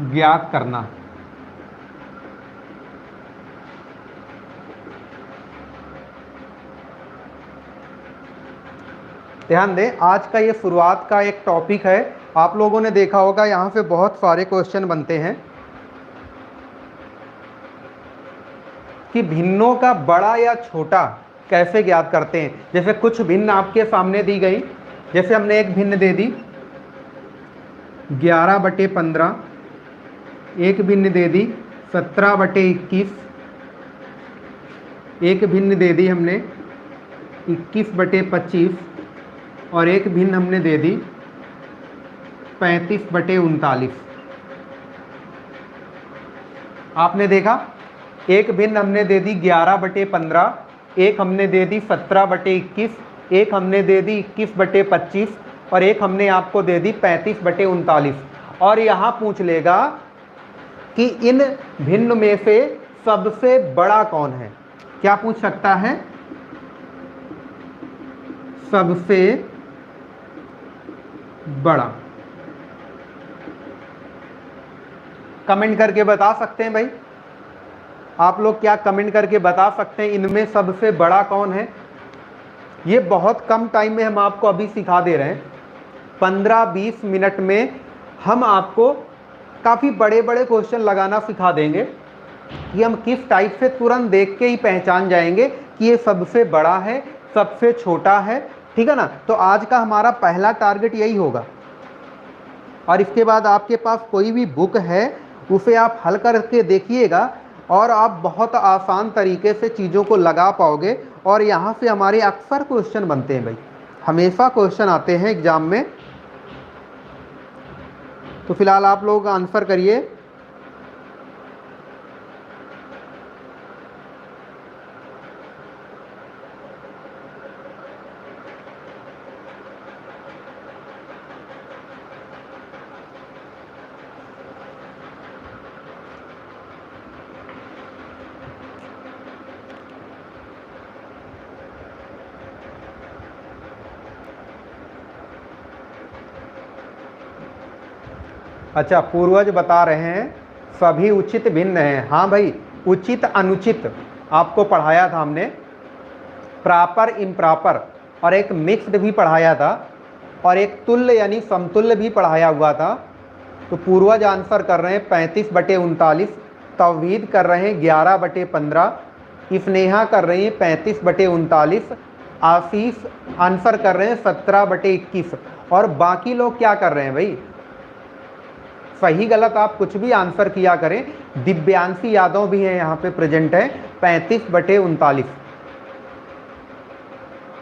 ज्ञात करना। ध्यान दें, आज का ये शुरुआत का एक टॉपिक है। आप लोगों ने देखा होगा यहाँ से बहुत सारे क्वेश्चन बनते हैं कि भिन्नों का बड़ा या छोटा कैसे ज्ञात करते हैं। जैसे कुछ भिन्न आपके सामने दी गई, जैसे हमने एक भिन्न दे दी 11/15, एक भिन्न दे दी 17/21, एक भिन्न दे दी हमने 21/25 और एक भिन्न हमने दे दी 35/39। आपने देखा, एक भिन्न हमने दे दी 11/15, एक हमने दे दी 17/21, एक हमने दे दी 21/25 और एक हमने आपको दे दी 35/39। और यहाँ पूछ लेगा कि इन भिन्न में से सबसे बड़ा कौन है। क्या पूछ सकता है? सबसे बड़ा। कमेंट करके बता सकते हैं भाई, आप लोग क्या कमेंट करके बता सकते हैं इनमें सबसे बड़ा कौन है? ये बहुत कम टाइम में हम आपको अभी सिखा दे रहे हैं। 15-20 मिनट में हम आपको काफ़ी बड़े बड़े क्वेश्चन लगाना सिखा देंगे कि हम किस टाइप से तुरंत देख के ही पहचान जाएंगे कि ये सबसे बड़ा है, सबसे छोटा है। ठीक है ना? तो आज का हमारा पहला टारगेट यही होगा। और इसके बाद आपके पास कोई भी बुक है उसे आप हल करके देखिएगा और आप बहुत आसान तरीके से चीज़ों को लगा पाओगे। और यहाँ से हमारे अक्सर क्वेश्चन बनते हैं भाई, हमेशा क्वेश्चन आते हैं एग्जाम में। तो फिलहाल आप लोग आंसर करिए। अच्छा, पूर्वज बता रहे हैं सभी उचित भिन्न हैं। हाँ भाई, उचित अनुचित आपको पढ़ाया था हमने, प्रॉपर इम्प्रॉपर, और एक मिक्स्ड भी पढ़ाया था, और एक तुल्य यानी समतुल्य भी पढ़ाया हुआ था। तो पूर्वज आंसर कर रहे हैं 35/39, तौहीद कर रहे हैं 11/15, स्नेहा कर रही है 35/39, आशीष आंसर कर रहे हैं 17/21। और बाकी लोग क्या कर रहे हैं भाई? सही गलत आप कुछ भी आंसर किया करें। दिव्यांशी यादव भी है यहाँ पे प्रेजेंट है 35/39।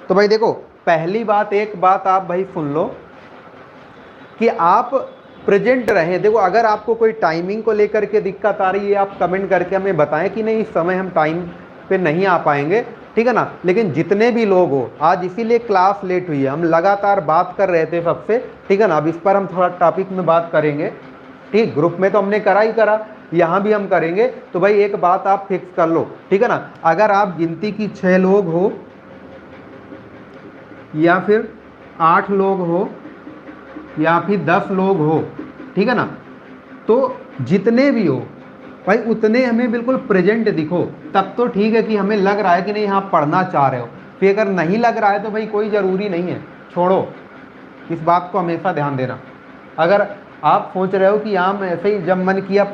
तो भाई देखो, पहली बात, एक बात आप भाई सुन लो कि आप प्रेजेंट रहें। देखो, अगर आपको कोई टाइमिंग को लेकर के दिक्कत आ रही है, आप कमेंट करके हमें बताएं कि नहीं इस समय हम टाइम पे नहीं आ पाएंगे, ठीक है ना। लेकिन जितने भी लोग हो, आज इसीलिए क्लास लेट हुई है, हम लगातार बात कर रहे थे सबसे, ठीक है ना। अब इस पर हम थोड़ा टॉपिक में बात करेंगे, ठीक। ग्रुप में तो हमने करा ही करा, यहाँ भी हम करेंगे। तो भाई एक बात आप फिक्स कर लो, ठीक है ना। अगर आप गिनती की 6 लोग हो या फिर 8 लोग हो या फिर 10 लोग हो, ठीक है ना, तो जितने भी हो भाई उतने हमें बिल्कुल प्रेजेंट दिखो, तब तो ठीक है कि हमें लग रहा है कि नहीं आप पढ़ना चाह रहे हो। फिर अगर नहीं लग रहा है तो भाई कोई ज़रूरी नहीं है, छोड़ो। इस बात को हमेशा ध्यान देना। अगर आप सोच रहे हो कि हम ऐसे ही जब मन किया,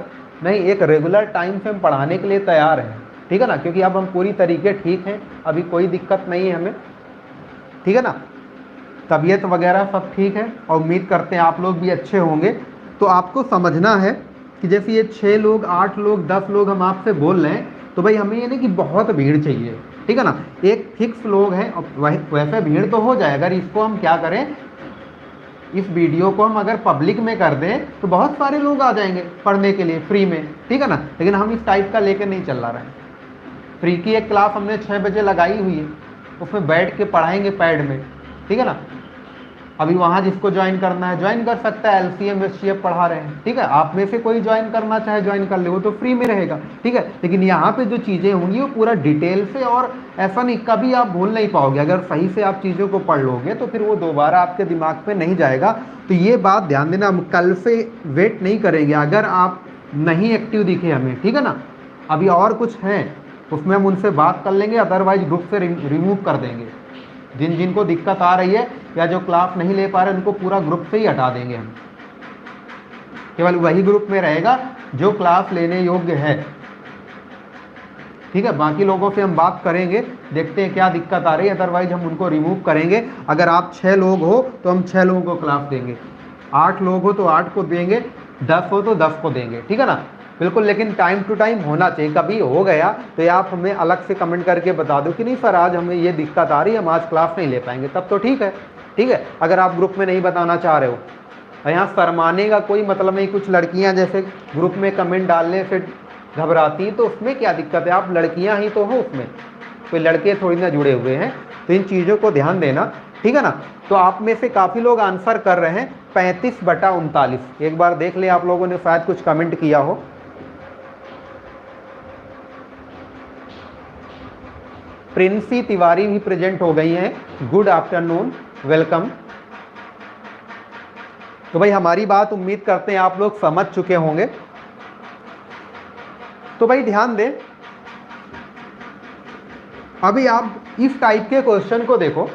नहीं, एक रेगुलर टाइम से हम पढ़ाने के लिए तैयार हैं, ठीक है ना, क्योंकि अब हम पूरी तरीके ठीक हैं, अभी कोई दिक्कत नहीं है हमें, ठीक है ना। तबीयत वगैरह सब ठीक है और उम्मीद करते हैं आप लोग भी अच्छे होंगे। तो आपको समझना है कि जैसे ये 6 लोग, 8 लोग, 10 लोग हम आपसे बोल रहे हैं, तो भाई हमें ये नहीं कि बहुत भीड़ चाहिए, ठीक है ना। एक फिक्स लोग हैं, वैसे भीड़ तो हो जाए। अगर इसको हम क्या करें, इस वीडियो को हम अगर पब्लिक में कर दें तो बहुत सारे लोग आ जाएंगे पढ़ने के लिए फ्री में, ठीक है ना। लेकिन हम इस टाइप का लेकर नहीं चल रहे हैं। फ्री की एक क्लास हमने 6 बजे लगाई हुई है, उसमें बैठ के पढ़ाएंगे पैड में, ठीक है ना। अभी वहाँ जिसको ज्वाइन करना है ज्वाइन कर सकता है, एलसीएम एचसीएफ पढ़ा रहे हैं, ठीक है। आप में से कोई ज्वाइन करना चाहे ज्वाइन कर ले, वो तो फ्री में रहेगा, ठीक है। लेकिन यहाँ पे जो चीज़ें होंगी वो पूरा डिटेल से, और ऐसा नहीं कभी आप भूल नहीं पाओगे। अगर सही से आप चीज़ों को पढ़ लोगे तो फिर वो दोबारा आपके दिमाग में नहीं जाएगा। तो ये बात ध्यान देना, हम कल से वेट नहीं करेंगे अगर आप नहीं एक्टिव दिखे हमें, ठीक है ना। अभी और कुछ हैं उसमें हम उनसे बात कर लेंगे, अदरवाइज ग्रुप से रिमूव कर देंगे। जिन जिनको दिक्कत आ रही है या जो क्लास नहीं ले पा रहे उनको पूरा ग्रुप से ही हटा देंगे हम। केवल वही ग्रुप में रहेगा जो क्लास लेने योग्य है, ठीक है। बाकी लोगों से हम बात करेंगे, देखते हैं क्या दिक्कत आ रही है, अदरवाइज हम उनको रिमूव करेंगे। अगर आप 6 लोग हो तो हम 6 लोगों को क्लास देंगे, 8 लोग हो तो 8 को देंगे, 10 हो तो 10 को देंगे, ठीक है ना। बिल्कुल, लेकिन टाइम टू टाइम होना चाहिए। कभी हो गया तो ये आप हमें अलग से कमेंट करके बता दो कि नहीं सर आज हमें ये दिक्कत आ रही है, हम आज क्लास नहीं ले पाएंगे, तब तो ठीक है, ठीक है। अगर आप ग्रुप में नहीं बताना चाह रहे हो, यहाँ शर्माने का कोई मतलब नहीं। कुछ लड़कियाँ जैसे ग्रुप में कमेंट डालने से घबराती हैं, तो उसमें क्या दिक्कत है, आप लड़कियाँ ही तो हो, उसमें कोई लड़के थोड़ी ना जुड़े हुए हैं। तो इन चीज़ों को ध्यान देना, ठीक है ना। तो आप में से काफ़ी लोग आंसर कर रहे हैं 35/39। एक बार देख ले, आप लोगों ने शायद कुछ कमेंट किया हो। प्रिंसी तिवारी भी प्रेजेंट हो गई हैं, गुड आफ्टरनून, वेलकम। तो भाई हमारी बात उम्मीद करते हैं आप लोग समझ चुके होंगे। तो भाई ध्यान दें, अभी आप इस टाइप के क्वेश्चन को देखो,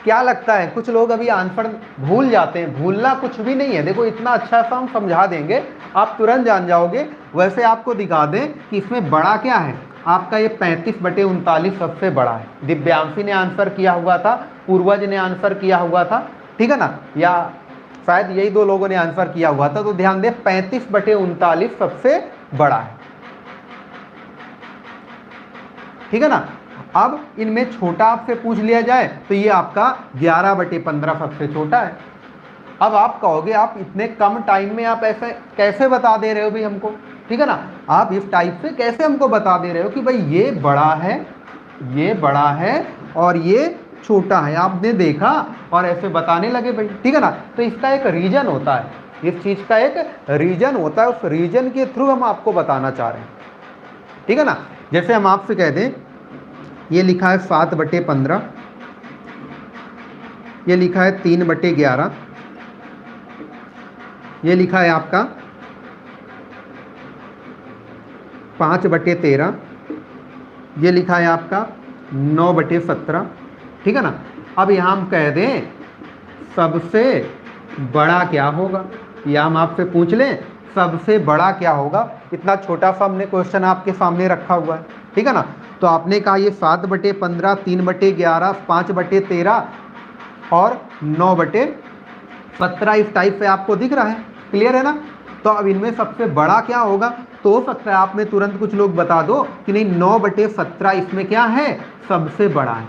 क्या लगता है कुछ लोग अभी आंसर भूल जाते हैं। भूलना कुछ भी नहीं है, देखो इतना अच्छा सा हम समझा देंगे, आप तुरंत जान जाओगे। वैसे आपको दिखा दें कि इसमें बड़ा क्या है, आपका ये 35/39 सबसे बड़ा है। दिव्यांशी ने आंसर किया हुआ था, पूर्वज ने आंसर किया हुआ था, ठीक है ना, या शायद यही 2 लोगों ने आंसर किया हुआ था। तो ध्यान दें 35/39 सबसे बड़ा है, ठीक है ना। अब इनमें छोटा आपसे पूछ लिया जाए तो ये आपका 11/15 सबसे छोटा है। अब आप कहोगे आप इतने कम टाइम में आप ऐसे कैसे बता दे रहे हो भाई हमको, ठीक है ना। आप इस टाइप से कैसे हमको बता दे रहे हो कि भाई ये बड़ा है, ये बड़ा है और ये छोटा है, आपने देखा और ऐसे बताने लगे भाई, ठीक है ना। तो इसका एक रीजन होता है, इस चीज़ का एक रीजन होता है, उस रीजन के थ्रू हम आपको बताना चाह रहे हैं, ठीक है ना। जैसे हम आपसे कह दें ये लिखा है 7/15, ये लिखा है 3/11, ये लिखा है आपका 5/13, ये लिखा है आपका 9/17, ठीक है ना। अब यहाँ हम कह दें सबसे बड़ा क्या होगा, या हम आपसे पूछ लें सबसे बड़ा क्या होगा। इतना छोटा सा हमने क्वेश्चन आपके सामने रखा हुआ है, ठीक है ना। तो आपने कहा ये 7/15, 3/11, 5/13 और 9/17 इस टाइप से आपको दिख रहा है, क्लियर है ना। तो अब इनमें सबसे बड़ा क्या होगा, तो हो सकता है आप में तुरंत कुछ लोग बता दो कि नहीं 9/17 इसमें क्या है, सबसे बड़ा है।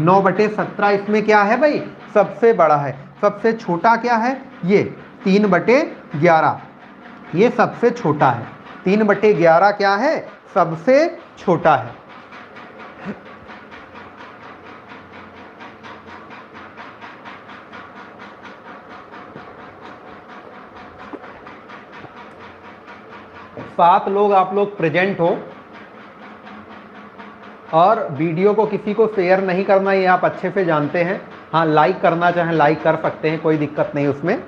9/17 इसमें क्या है भाई, सबसे बड़ा है। सबसे छोटा क्या है, ये 3/11, ये सबसे छोटा है। 3/11 क्या है, सबसे छोटा है। सात लोग आप लोग प्रेजेंट हो, और वीडियो को किसी को शेयर नहीं करना, ये आप अच्छे से जानते हैं। हाँ, लाइक करना चाहें लाइक कर सकते हैं, कोई दिक्कत नहीं उसमें,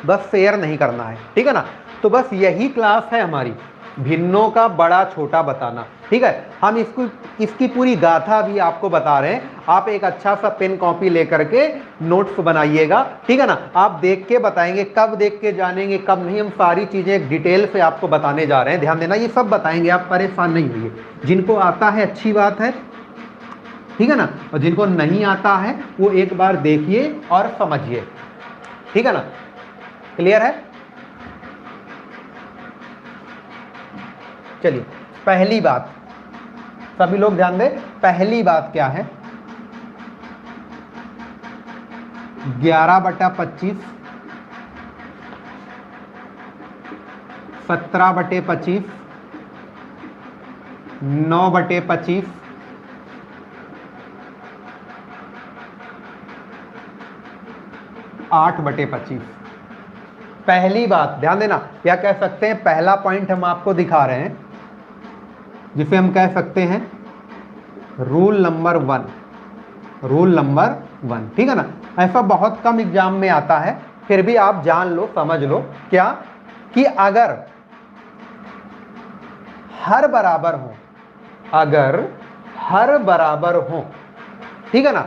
बस शेयर नहीं करना है, ठीक है ना। तो बस यही क्लास है हमारी, भिन्नों का बड़ा छोटा बताना, ठीक है। हम इसकी पूरी गाथा भी आपको बता रहे हैं। आप एक अच्छा सा पेन कॉपी लेकर के नोट्स बनाइएगा, ठीक है ना। आप देख के बताएंगे, कब देख के जानेंगे कब नहीं, हम सारी चीज़ें डिटेल से आपको बताने जा रहे हैं, ध्यान देना। ये सब बताएंगे, आप परेशान नहीं होइए। जिनको आता है अच्छी बात है, ठीक है ना, और जिनको नहीं आता है वो एक बार देखिए और समझिए, ठीक है ना। क्लियर है। चलिए पहली बात, सभी लोग ध्यान दें, पहली बात क्या है, 11/25, 17/25, 9/25, 10/25, 8/25। पहली बात ध्यान देना, क्या कह सकते हैं, पहला पॉइंट हम आपको दिखा रहे हैं जिसे हम कह सकते हैं रूल नंबर 1। रूल नंबर 1, ठीक है ना। ऐसा बहुत कम एग्जाम में आता है, फिर भी आप जान लो, समझ लो, क्या कि अगर हर बराबर हो, अगर हर बराबर हो, ठीक है ना,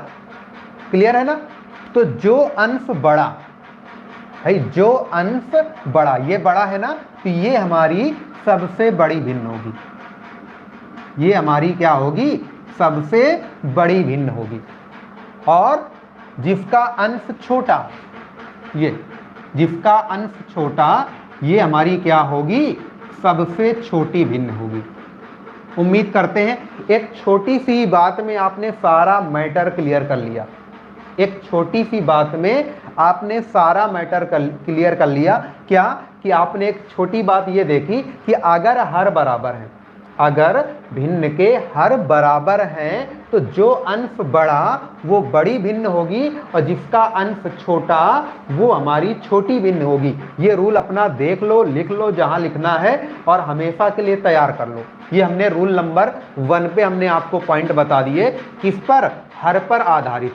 क्लियर है ना, तो जो अंश बड़ा भाई, जो अंश बड़ा, ये बड़ा है ना, तो ये हमारी सबसे बड़ी भिन्न होगी। ये हमारी क्या होगी, सबसे बड़ी भिन्न होगी। और जिसका अंश छोटा, ये जिसका अंश छोटा, ये हमारी क्या होगी, सबसे छोटी भिन्न होगी। उम्मीद करते हैं एक छोटी सी बात में आपने सारा मैटर क्लियर कर लिया। एक छोटी सी बात में आपने सारा मैटर क्लियर कर लिया। क्या कि आपने एक छोटी बात ये देखी कि अगर हर बराबर है, अगर भिन्न के हर बराबर हैं, तो जो अंश बड़ा वो बड़ी भिन्न होगी और जिसका अंश छोटा वो हमारी छोटी भिन्न होगी। ये रूल अपना देख लो, लिख लो जहां लिखना है और हमेशा के लिए तैयार कर लो। ये हमने रूल नंबर 1 पे हमने आपको पॉइंट बता दिए, किस पर, हर पर आधारित।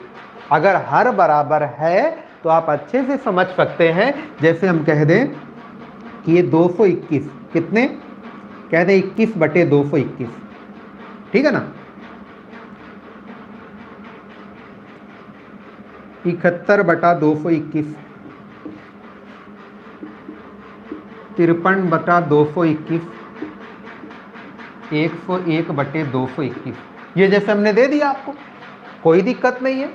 अगर हर बराबर है तो आप अच्छे से समझ सकते हैं, जैसे हम कह दें कि ये 221, कितने कह दें, 21/221, ठीक है ना, 71/221, 53/221, 101/221। ये जैसे हमने दे दिया आपको, कोई दिक्कत नहीं है,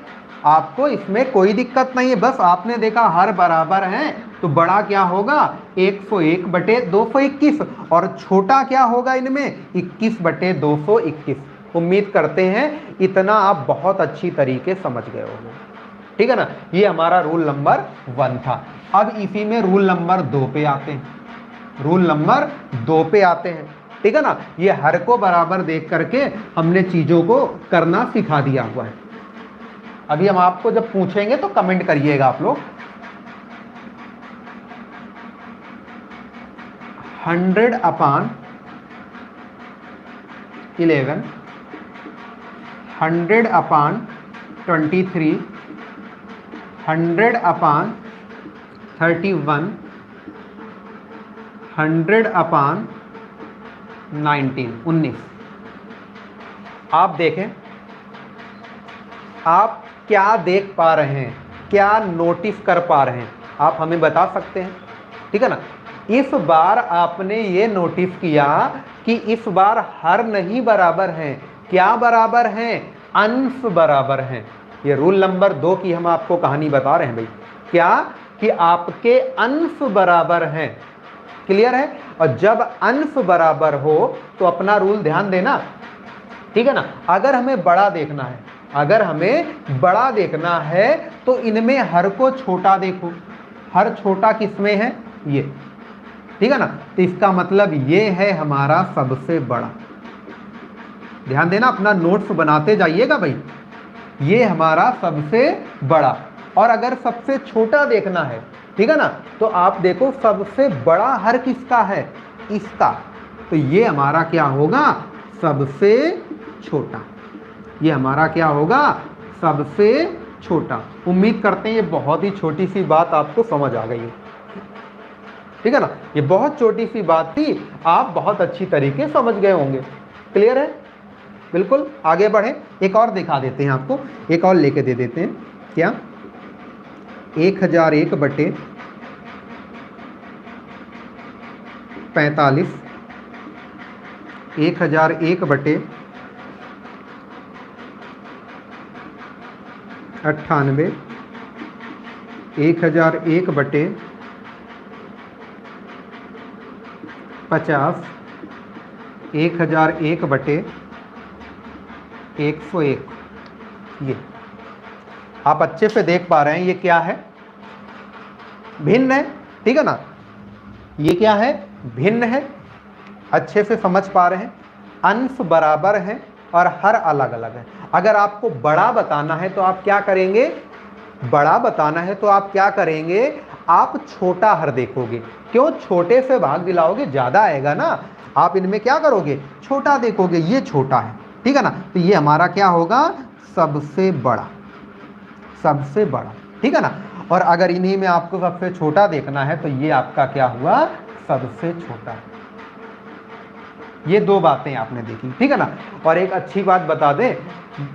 आपको इसमें कोई दिक्कत नहीं है। बस आपने देखा हर बराबर हैं तो बड़ा क्या होगा, 101/221 और छोटा क्या होगा इनमें, 21/221। उम्मीद करते हैं इतना आप बहुत अच्छी तरीके समझ गए होंगे, ठीक है ना। ये हमारा रूल नंबर 1 था। अब इसी में रूल नंबर 2 पे आते हैं। रूल नंबर 2 पे आते हैं, ठीक है ना। ये हर को बराबर देख करके हमने चीजों को करना सिखा दिया हुआ है। अभी हम आपको जब पूछेंगे तो कमेंट करिएगा आप लोग। 100/11, 100/23, 100/31, 100/19, 19। आप देखें, आप क्या देख पा रहे हैं, क्या नोटिस कर पा रहे हैं, आप हमें बता सकते हैं, ठीक है ना। इस बार आपने ये नोटिस किया कि इस बार हर नहीं बराबर हैं, क्या बराबर हैं, अंश बराबर हैं। ये रूल नंबर 2 की हम आपको कहानी बता रहे हैं भाई, क्या कि आपके अंश बराबर हैं, क्लियर है। और जब अंश बराबर हो तो अपना रूल ध्यान देना, ठीक है ना। अगर हमें बड़ा देखना है, अगर हमें बड़ा देखना है तो इनमें हर को छोटा देखो। हर छोटा किसमें है, ये, ठीक है ना। तो इसका मतलब ये है हमारा सबसे बड़ा। ध्यान देना, अपना नोट्स बनाते जाइएगा भाई। ये हमारा सबसे बड़ा। और अगर सबसे छोटा देखना है, ठीक है ना, तो आप देखो सबसे बड़ा हर किसका है, इसका। तो ये हमारा क्या होगा, सबसे छोटा। ये हमारा क्या होगा, सबसे छोटा। उम्मीद करते हैं ये बहुत ही छोटी सी बात आपको समझ आ गई है, ठीक है ना। ये बहुत छोटी सी बात थी, आप बहुत अच्छी तरीके समझ गए होंगे, क्लियर है। बिल्कुल आगे बढ़े, एक और दिखा देते हैं आपको, एक और लेके दे देते हैं। क्या, 1001/45, 1001/98, 1001/50, 1001/101। ये आप अच्छे से देख पा रहे हैं, ये क्या है, भिन्न है, ठीक है ना। ये क्या है, भिन्न है, अच्छे से समझ पा रहे हैं। अंश बराबर हैं और हर अलग अलग है। अगर आपको बड़ा बताना है तो आप क्या करेंगे, बड़ा बताना है तो आप क्या करेंगे, आप छोटा हर देखोगे। क्यों? छोटे से भाग दिलाओगे, ज्यादा आएगा ना। आप इनमें क्या करोगे, छोटा देखोगे, ये छोटा है, ठीक है ना। तो ये हमारा क्या होगा, सबसे बड़ा, सबसे बड़ा, ठीक है ना। और अगर इन्हीं में आपको सबसे छोटा देखना है तो ये आपका क्या हुआ, सबसे छोटा। ये दो बातें आपने देखी, ठीक है ना। और एक अच्छी बात बता दें,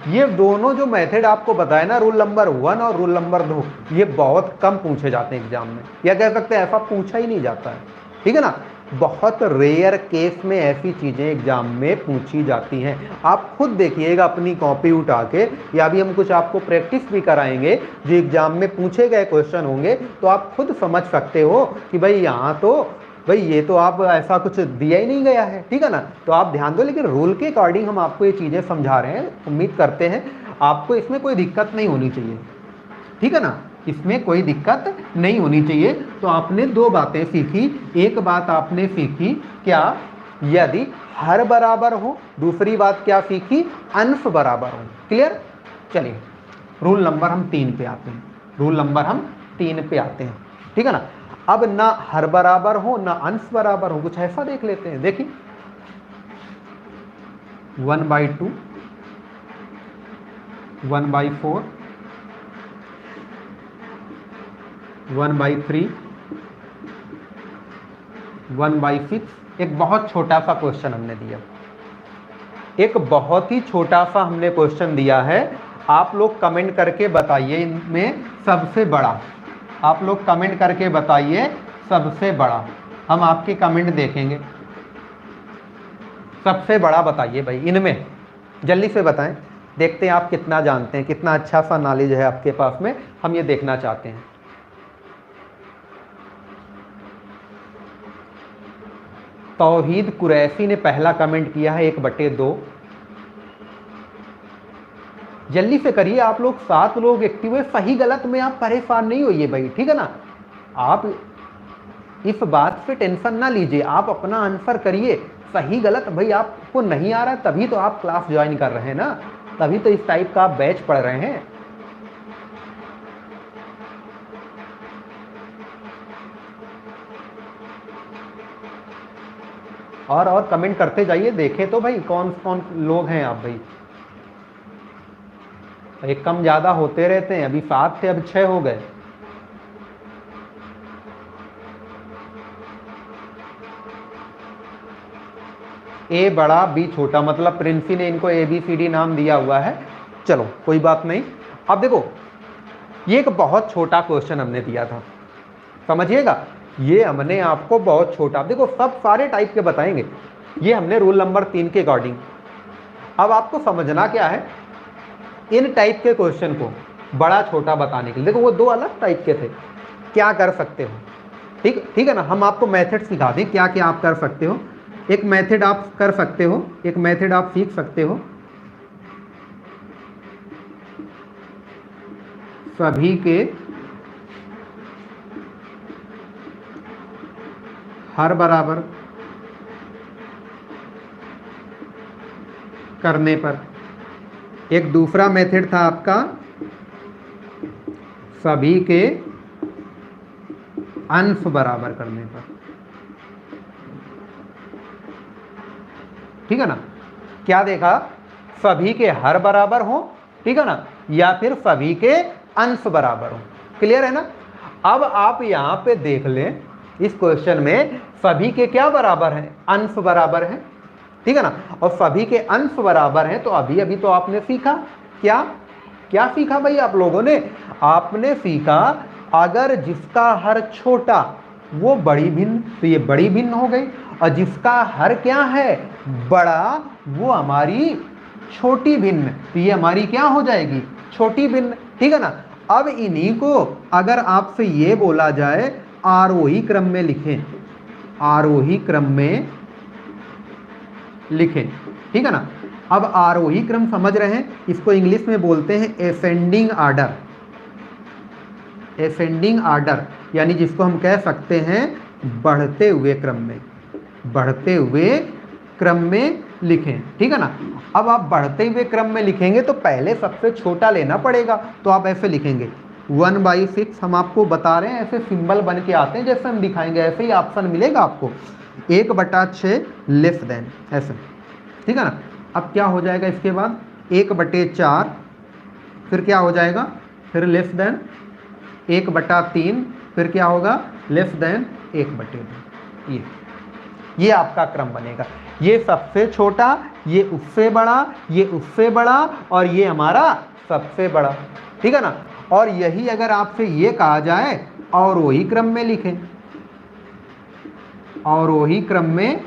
ये दोनों जो मेथड आपको बताए ना, रूल नंबर 1 और रूल नंबर 2, ये बहुत कम पूछे जाते हैं एग्जाम में, या कह सकते हैं ऐसा पूछा ही नहीं जाता है, ठीक है ना। बहुत रेयर केस में ऐसी चीजें एग्जाम में पूछी जाती हैं। आप खुद देखिएगा अपनी कॉपी उठा के, या अभी हम कुछ आपको प्रैक्टिस भी कराएंगे जो एग्जाम में पूछे गए क्वेश्चन होंगे, तो आप खुद समझ सकते हो कि भाई यहाँ तो भाई ये तो आप ऐसा कुछ दिया ही नहीं गया है, ठीक है ना। तो आप ध्यान दो, लेकिन रूल के अकॉर्डिंग हम आपको ये चीजें समझा रहे हैं। उम्मीद करते हैं आपको इसमें कोई दिक्कत नहीं होनी चाहिए, ठीक है ना, इसमें कोई दिक्कत नहीं होनी चाहिए। तो आपने दो बातें सीखी। एक बात आपने सीखी क्या, यदि हर बराबर हो। दूसरी बात क्या सीखी, अंश बराबर हो। क्लियर? चलिए रूल नंबर हम 3 पे आते हैं। रूल नंबर हम 3 पे आते हैं, ठीक है ना। अब ना हर बराबर हो ना अंश बराबर हो, कुछ ऐसा देख लेते हैं। देखिए 1/2, 1/4, 1/3, 1/6। एक बहुत छोटा सा क्वेश्चन हमने दिया, एक बहुत ही छोटा सा हमने क्वेश्चन दिया है। आप लोग कमेंट करके बताइए इनमें सबसे बड़ा, आप लोग कमेंट करके बताइए सबसे बड़ा। हम आपके कमेंट देखेंगे, सबसे बड़ा बताइए भाई इनमें, जल्दी से बताएं। देखते हैं आप कितना जानते हैं, कितना अच्छा सा नॉलेज है आपके पास में, हम ये देखना चाहते हैं। तौहीद कुरैशी ने पहला कमेंट किया है 1/2। जल्दी से करिए, आप लोग 7 लोग एक्टिव है। सही गलत में आप परेशान नहीं होइए भाई, ठीक है ना। आप इस बात से टेंशन ना लीजिए, आप अपना आंसर करिए। सही गलत भाई आपको नहीं आ रहा है, तभी तो आप क्लास ज्वाइन कर रहे हैं ना, तभी तो इस टाइप का आप बैच पढ़ रहे हैं। और कमेंट करते जाइए, देखें तो भाई कौन कौन लोग हैं आप भाई। एक कम ज्यादा होते रहते हैं, अभी 7 थे अब 6 हो गए। ए बड़ा बी छोटा, मतलब प्रिंसी ने इनको ABCD नाम दिया हुआ है। चलो कोई बात नहीं। अब देखो ये एक बहुत छोटा क्वेश्चन हमने दिया था, समझिएगा। ये हमने आपको बहुत छोटा, देखो सब सारे टाइप के बताएंगे, ये हमने रूल नंबर 3 के अकॉर्डिंग। अब आपको समझना क्या है, इन टाइप के क्वेश्चन को बड़ा छोटा बताने के लिए, देखो वो 2 अलग टाइप के थे। क्या कर सकते हो, ठीक है ना। हम आपको मेथड सिखा दें क्या क्या आप कर सकते हो। एक मेथड आप कर सकते हो, एक मेथड आप सीख सकते हो। सभी के हर बराबर करने पर। एक दूसरा मेथड था आपका सभी के अंश बराबर करने पर, ठीक है ना। क्या देखा, सभी के हर बराबर हो, ठीक है ना, या फिर सभी के अंश बराबर हो। क्लियर है ना। अब आप यहां पे देख लें, इस क्वेश्चन में सभी के क्या बराबर हैं, अंश बराबर हैं, ठीक है ना। और सभी के अंश बराबर हैं, तो अभी अभी तो आपने सीखा क्या क्या सीखा भाई आप लोगों ने, आपने सीखा अगर जिसका हर छोटा वो बड़ी भिन्न, तो ये बड़ी भिन्न हो गई। और जिसका हर क्या है, बड़ा, वो हमारी छोटी भिन्न, तो ये हमारी क्या हो जाएगी, छोटी भिन्न, ठीक है ना। अब इन्हीं को अगर आपसे ये बोला जाए आरोही क्रम में लिखें, आरोही क्रम में लिखें, ठीक है ना। अब आरोही क्रम समझ रहे हैं, इसको इंग्लिश में बोलते हैं एसेंडिंग आर्डर। एसेंडिंग आर्डर यानी जिसको हम कह सकते हैं बढ़ते हुए क्रम में, बढ़ते हुए क्रम में लिखें, ठीक है ना। अब आप बढ़ते हुए क्रम में लिखेंगे तो पहले सबसे छोटा लेना पड़ेगा, तो आप ऐसे लिखेंगे 1/6 हम आपको बता रहे हैं, ऐसे सिंबल बन के आते हैं, जैसे हम दिखाएंगे ऐसे ही ऑप्शन मिलेगा आपको, 1/6 लेस देन ऐसे, ठीक है ना। अब क्या हो जाएगा इसके बाद 1/4, फिर क्या हो जाएगा, फिर लेस देन 1/3, फिर क्या होगा लेस देन 1/2। ये आपका क्रम बनेगा, ये सबसे छोटा, ये उससे बड़ा, ये उससे बड़ा, और ये हमारा सबसे बड़ा, ठीक है ना। और यही अगर आपसे ये कहा जाए और वही क्रम में लिखें, और वही क्रम में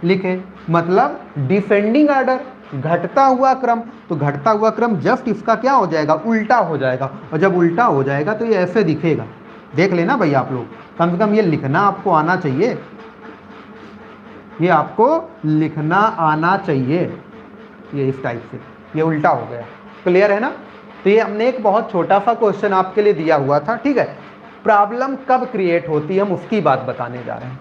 लिखें, मतलब डिसेंडिंग ऑर्डर, घटता हुआ क्रम, तो घटता हुआ क्रम जस्ट इसका क्या हो जाएगा, उल्टा हो जाएगा। और जब उल्टा हो जाएगा तो ये ऐसे दिखेगा, देख लेना भाई आप लोग, कम से कम ये लिखना आपको आना चाहिए, ये आपको लिखना आना चाहिए, ये इस टाइप से, ये उल्टा हो गया। क्लियर है ना। तो ये हमने एक बहुत छोटा सा क्वेश्चन आपके लिए दिया हुआ था, ठीक है। प्रॉब्लम कब क्रिएट होती है हम उसकी बात बताने जा रहे हैं,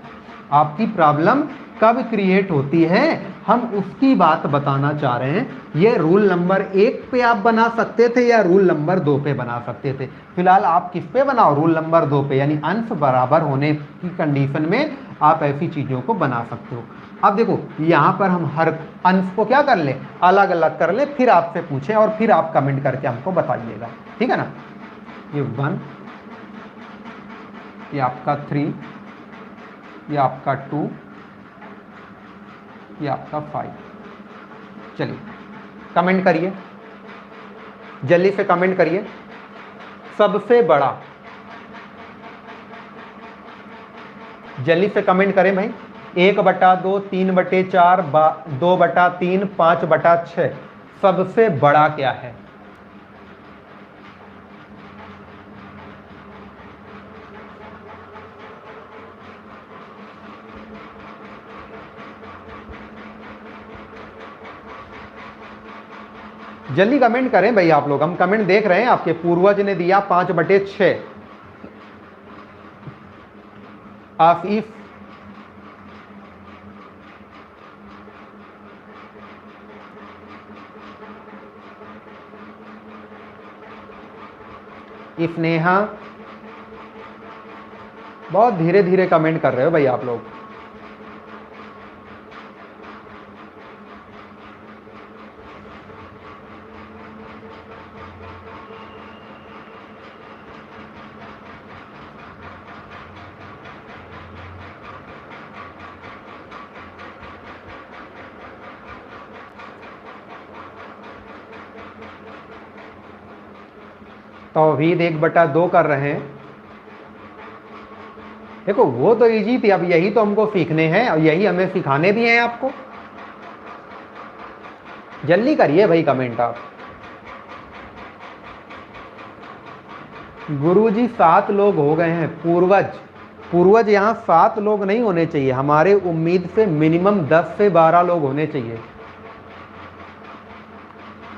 आपकी प्रॉब्लम कब क्रिएट होती है हम उसकी बात बताना चाह रहे हैं। ये रूल नंबर 1 पे आप बना सकते थे या रूल नंबर 2 पे बना सकते थे, फिलहाल आप किस पे बनाओ, रूल नंबर 2 पे, यानी अंश बराबर होने की कंडीशन में आप ऐसी चीज़ों को बना सकते हो। अब देखो यहाँ पर हम हर अंश को क्या कर लें, अलग अलग कर लें, फिर आपसे पूछें और फिर आप कमेंट करके हमको बताइएगा, ठीक है ना। ये 1, ये आपका 3, ये आपका 2, ये आपका 5। चलिए कमेंट करिए, जल्दी से कमेंट करिए, सबसे बड़ा, जल्दी से कमेंट करें भाई। 1/2, 3/4, 2/3, 5/6, सबसे बड़ा क्या है। जल्दी कमेंट करें भाई आप लोग, हम कमेंट देख रहे हैं आपके। पूर्वज ने दिया 5/6, आसिफ, स्नेहा, बहुत धीरे धीरे कमेंट कर रहे हो भाई आप लोग। तौहीद 1/2 कर रहे हैं। देखो वो तो इजी थी, अब यही तो हमको सीखने हैं और यही हमें सिखाने भी हैं आपको। जल्दी करिए भाई कमेंट आप। गुरुजी 7 लोग हो गए हैं। पूर्वज यहाँ 7 लोग नहीं होने चाहिए, हमारे उम्मीद से मिनिमम 10 से 12 लोग होने चाहिए,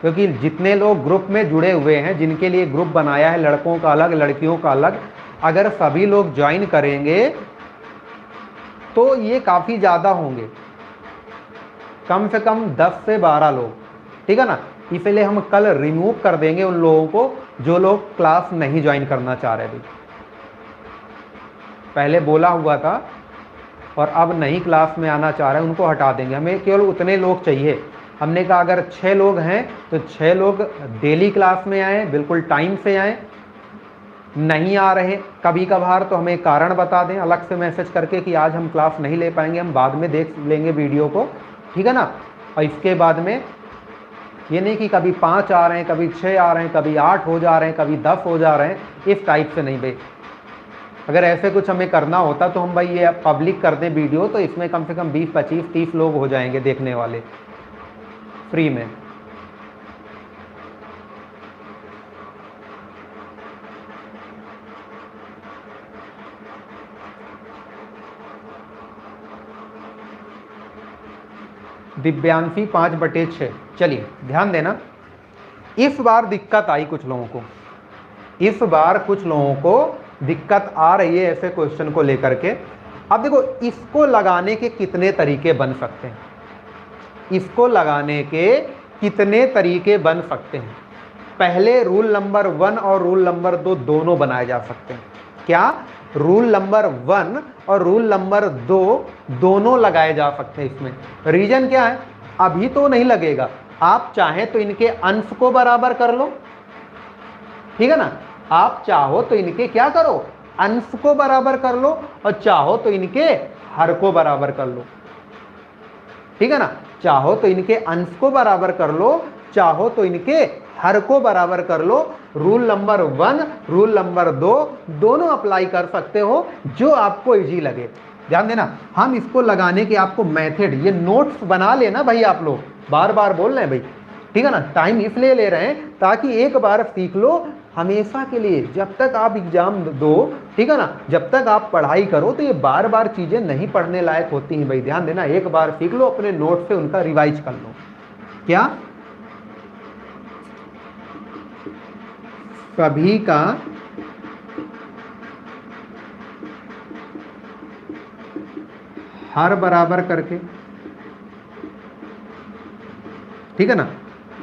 क्योंकि जितने लोग ग्रुप में जुड़े हुए हैं, जिनके लिए ग्रुप बनाया है, लड़कों का अलग लड़कियों का अलग, अगर सभी लोग ज्वाइन करेंगे तो ये काफ़ी ज़्यादा होंगे, कम से कम 10 से 12 लोग, ठीक है ना। इसलिए हम कल रिमूव कर देंगे उन लोगों को जो लोग क्लास नहीं ज्वाइन करना चाह रहे थे। पहले बोला हुआ था और अब नहीं क्लास में आना चाह रहे हैं, उनको हटा देंगे। हमें केवल उतने लोग चाहिए। हमने कहा अगर 6 लोग हैं तो 6 लोग डेली क्लास में आएँ, बिल्कुल टाइम से आएँ। नहीं आ रहे कभी कभार तो हमें कारण बता दें अलग से मैसेज करके कि आज हम क्लास नहीं ले पाएंगे, हम बाद में देख लेंगे वीडियो को, ठीक है ना। और इसके बाद में ये नहीं कि कभी 5 आ रहे हैं, कभी 6 आ रहे हैं, कभी 8 हो जा रहे हैं, कभी 10 हो जा रहे हैं, इस टाइप से नहीं भाई। अगर ऐसे कुछ हमें करना होता तो हम भाई ये पब्लिक कर दें वीडियो, तो इसमें कम से कम 20, 25, 30 लोग हो जाएंगे देखने वाले फ्री में। दिव्यांशी 5/6। चलिए ध्यान देना, इस बार दिक्कत आई कुछ लोगों को, इस बार कुछ लोगों को दिक्कत आ रही है ऐसे क्वेश्चन को लेकर के। अब देखो इसको लगाने के कितने तरीके बन सकते हैं, इसको लगाने के कितने तरीके बन सकते हैं। पहले रूल नंबर 1 और रूल नंबर 2 दोनों बनाए जा सकते हैं। क्या? रूल नंबर 1 और रूल नंबर 2 दोनों लगाए जा सकते हैं इसमें। रीजन क्या है? अभी तो नहीं लगेगा, आप चाहें तो इनके अंश को बराबर कर लो, ठीक है ना। आप चाहो तो इनके क्या करो, अंश को बराबर कर लो, और चाहो तो इनके हर को बराबर कर लो, ठीक है ना। चाहो तो इनके अंश को बराबर कर लो, चाहो तो इनके हर को बराबर कर लो। रूल नंबर 1 रूल नंबर 2 दोनों अप्लाई कर सकते हो, जो आपको इजी लगे। ध्यान देना, हम इसको लगाने के आपको मेथड, ये नोट्स बना लेना भाई, आप लोग बार बार बोल रहे हैं भाई, ठीक है ना। टाइम इसलिए ले रहे हैं ताकि एक बार सीख लो, हमेशा के लिए, जब तक आप एग्जाम दो, ठीक है ना, जब तक आप पढ़ाई करो, तो ये बार बार चीजें नहीं पढ़ने लायक होती हैं भाई। ध्यान देना, एक बार सीख लो, अपने नोट से उनका रिवाइज कर लो। क्या? सभी का हर बराबर करके, ठीक है ना।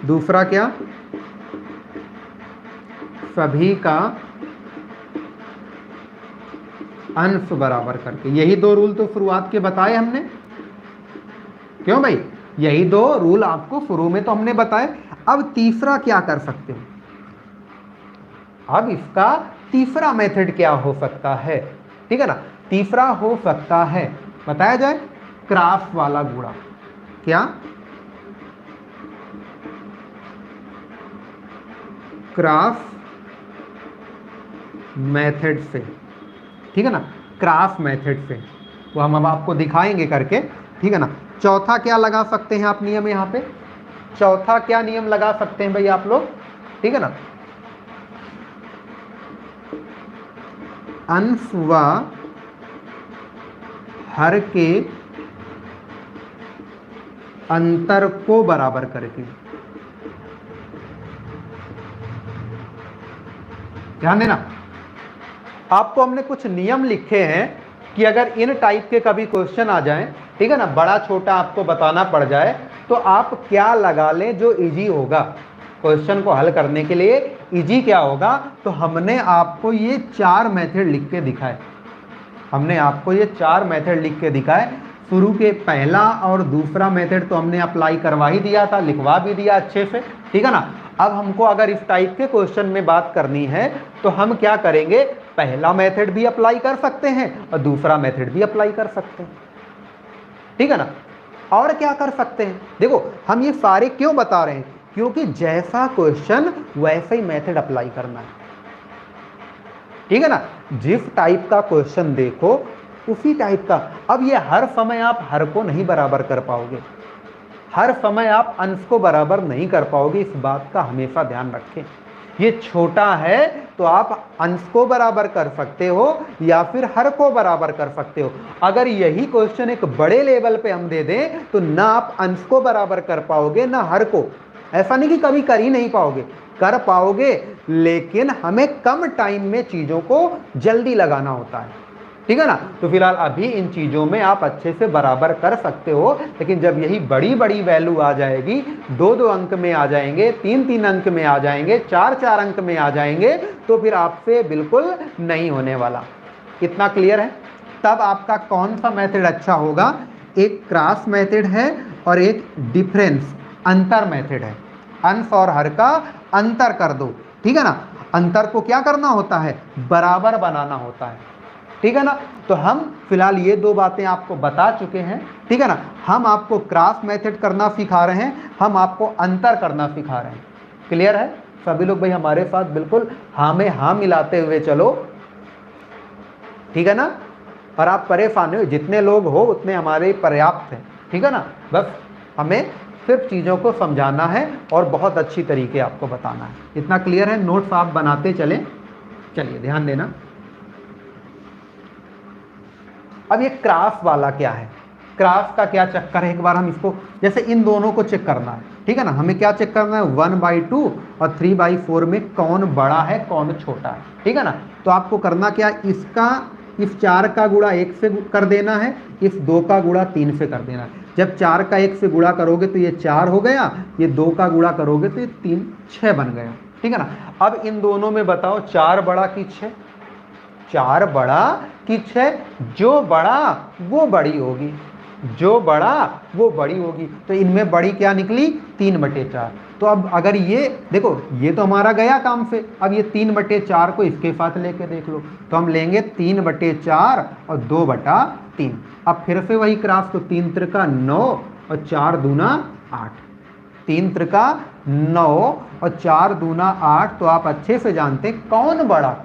दूसरा क्या? सभी का अंश बराबर करके। यही दो रूल तो शुरुआत के बताए हमने, क्यों भाई? यही दो रूल आपको शुरू में तो हमने बताए। अब तीसरा क्या कर सकते हो? अब इसका तीसरा मेथड क्या हो सकता है, ठीक है ना। तीसरा हो सकता है, बताया जाए, क्रॉस वाला गुणा। क्या? क्रॉस मेथड से, ठीक है ना, क्रॉस मेथड से, वो हम अब आपको दिखाएंगे करके, ठीक है ना। चौथा क्या लगा सकते हैं आप नियम यहां पे? चौथा क्या नियम लगा सकते हैं भाई आप लोग, ठीक है ना। अंश व हर के अंतर को बराबर करके। ध्यान देना, आपको हमने कुछ नियम लिखे हैं कि अगर इन टाइप के कभी क्वेश्चन आ जाएं, ठीक है ना, बड़ा छोटा आपको बताना पड़ जाए, तो आप क्या लगा लें जो इजी होगा क्वेश्चन को हल करने के लिए। इजी क्या होगा? तो हमने आपको ये 4 मेथड लिख के दिखाए, हमने आपको ये 4 मेथड लिख के दिखाए। शुरू के पहला और दूसरा मेथड तो हमने अप्लाई करवा ही दिया था, लिखवा भी दिया अच्छे से, ठीक है ना। अब हमको अगर इस टाइप के क्वेश्चन में बात करनी है, तो हम क्या करेंगे, पहला मेथड भी अप्लाई कर सकते हैं और दूसरा मेथड भी अप्लाई कर सकते हैं, ठीक है ना। और क्या कर सकते हैं? देखो, हम ये सारे क्यों बता रहे हैं, क्योंकि जैसा क्वेश्चन वैसा ही मेथड अप्लाई करना है, ठीक है ना। जिस टाइप का क्वेश्चन देखो उसी टाइप का। अब ये हर समय आप हर को नहीं बराबर कर पाओगे, हर समय आप अंश को बराबर नहीं कर पाओगे, इस बात का हमेशा ध्यान रखें। ये छोटा है तो आप अंश को बराबर कर सकते हो या फिर हर को बराबर कर सकते हो। अगर यही क्वेश्चन एक बड़े लेवल पे हम दे दें तो ना आप अंश को बराबर कर पाओगे ना हर को। ऐसा नहीं कि कभी कर ही नहीं पाओगे, कर पाओगे, लेकिन हमें कम टाइम में चीजों को जल्दी लगाना होता है, ठीक है ना। तो फिलहाल अभी इन चीजों में आप अच्छे से बराबर कर सकते हो, लेकिन जब यही बड़ी बड़ी वैल्यू आ जाएगी, 2-2 अंक में आ जाएंगे, 3-3 अंक में आ जाएंगे, 4-4 अंक में आ जाएंगे, तो फिर आपसे बिल्कुल नहीं होने वाला। इतना क्लियर है? तब आपका कौन सा मेथड अच्छा होगा? एक क्रॉस मेथड है और एक डिफरेंस अंतर मेथड है। अंश और हर का अंतर कर दो, ठीक है ना। अंतर को क्या करना होता है? बराबर बनाना होता है, ठीक है ना। तो हम फिलहाल ये 2 बातें आपको बता चुके हैं, ठीक है ना। हम आपको क्रॉस मेथड करना सिखा रहे हैं, हम आपको अंतर करना सिखा रहे हैं। क्लियर है? सभी लोग भाई हमारे साथ बिल्कुल हाँ में हाँ मिलाते हुए चलो, ठीक है ना। और आप परेशान हो, जितने लोग हो उतने हमारे पर्याप्त हैं, ठीक है ना। बस हमें सिर्फ चीज़ों को समझाना है और बहुत अच्छी तरीके आपको बताना है। इतना क्लियर है? नोट्स आप बनाते चलें। चलिए ध्यान देना। अब ये क्रॉस वाला क्या है? क्रॉस का क्या चक्कर है? एक बार हम इसको, जैसे इन दोनों को चेक करना है, ठीक है ना। हमें क्या चेक करना है? 1/2 और 3/4 में कौन बड़ा है कौन छोटा है, ठीक है ना। तो आपको करना क्या? इसका, इस 4 का गुणा 1 से कर देना है, इस 2 का गुणा 3 से कर देना है। जब 4 का 1 से गुणा करोगे तो ये 4 हो गया, ये 2 का गुणा करोगे तो ये 3 6 बन गया, ठीक है ना। अब इन दोनों में बताओ 4 बड़ा कि 6? 4 बड़ा कि 6? जो बड़ा वो बड़ी होगी, जो बड़ा वो बड़ी होगी। तो इनमें बड़ी क्या निकली? 3/4। तो अब अगर ये देखो, ये तो हमारा गया काम से, अब ये 3/4 को इसके साथ लेके देख लो, तो हम लेंगे 3/4 और 2/3। अब फिर से वही क्रॉस, तो 3 त्रिका 9 और 4 दूना 8। 3 त्रिका 9 और 4 दूना 8। तो आप अच्छे से जानते हैं कौन बड़ा?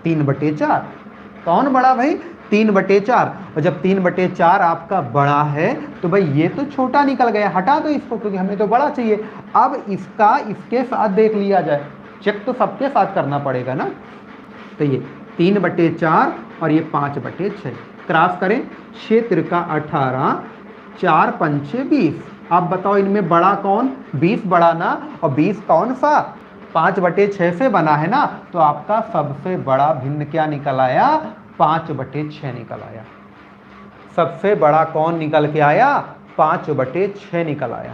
3/4। कौन बड़ा भाई? 3/4। और जब 3/4 आपका बड़ा है तो भाई ये तो छोटा निकल गया, हटा दो इसको, क्योंकि हमें तो बड़ा चाहिए। अब इसका इसके साथ देख लिया जाए, चेक तो सबके साथ करना पड़ेगा ना। तो ये 3/4 और ये 5/6 क्रॉस करें, 6 त्रिका 18, 4 पंचे 20। आप बताओ इनमें बड़ा कौन? 20 बड़ा ना, और 20 कौन सा? 5/6 से बना है ना। तो आपका सबसे बड़ा भिन्न क्या निकल आया? 5/6 निकल आया। सबसे बड़ा कौन निकल के आया? 5/6 निकल आया।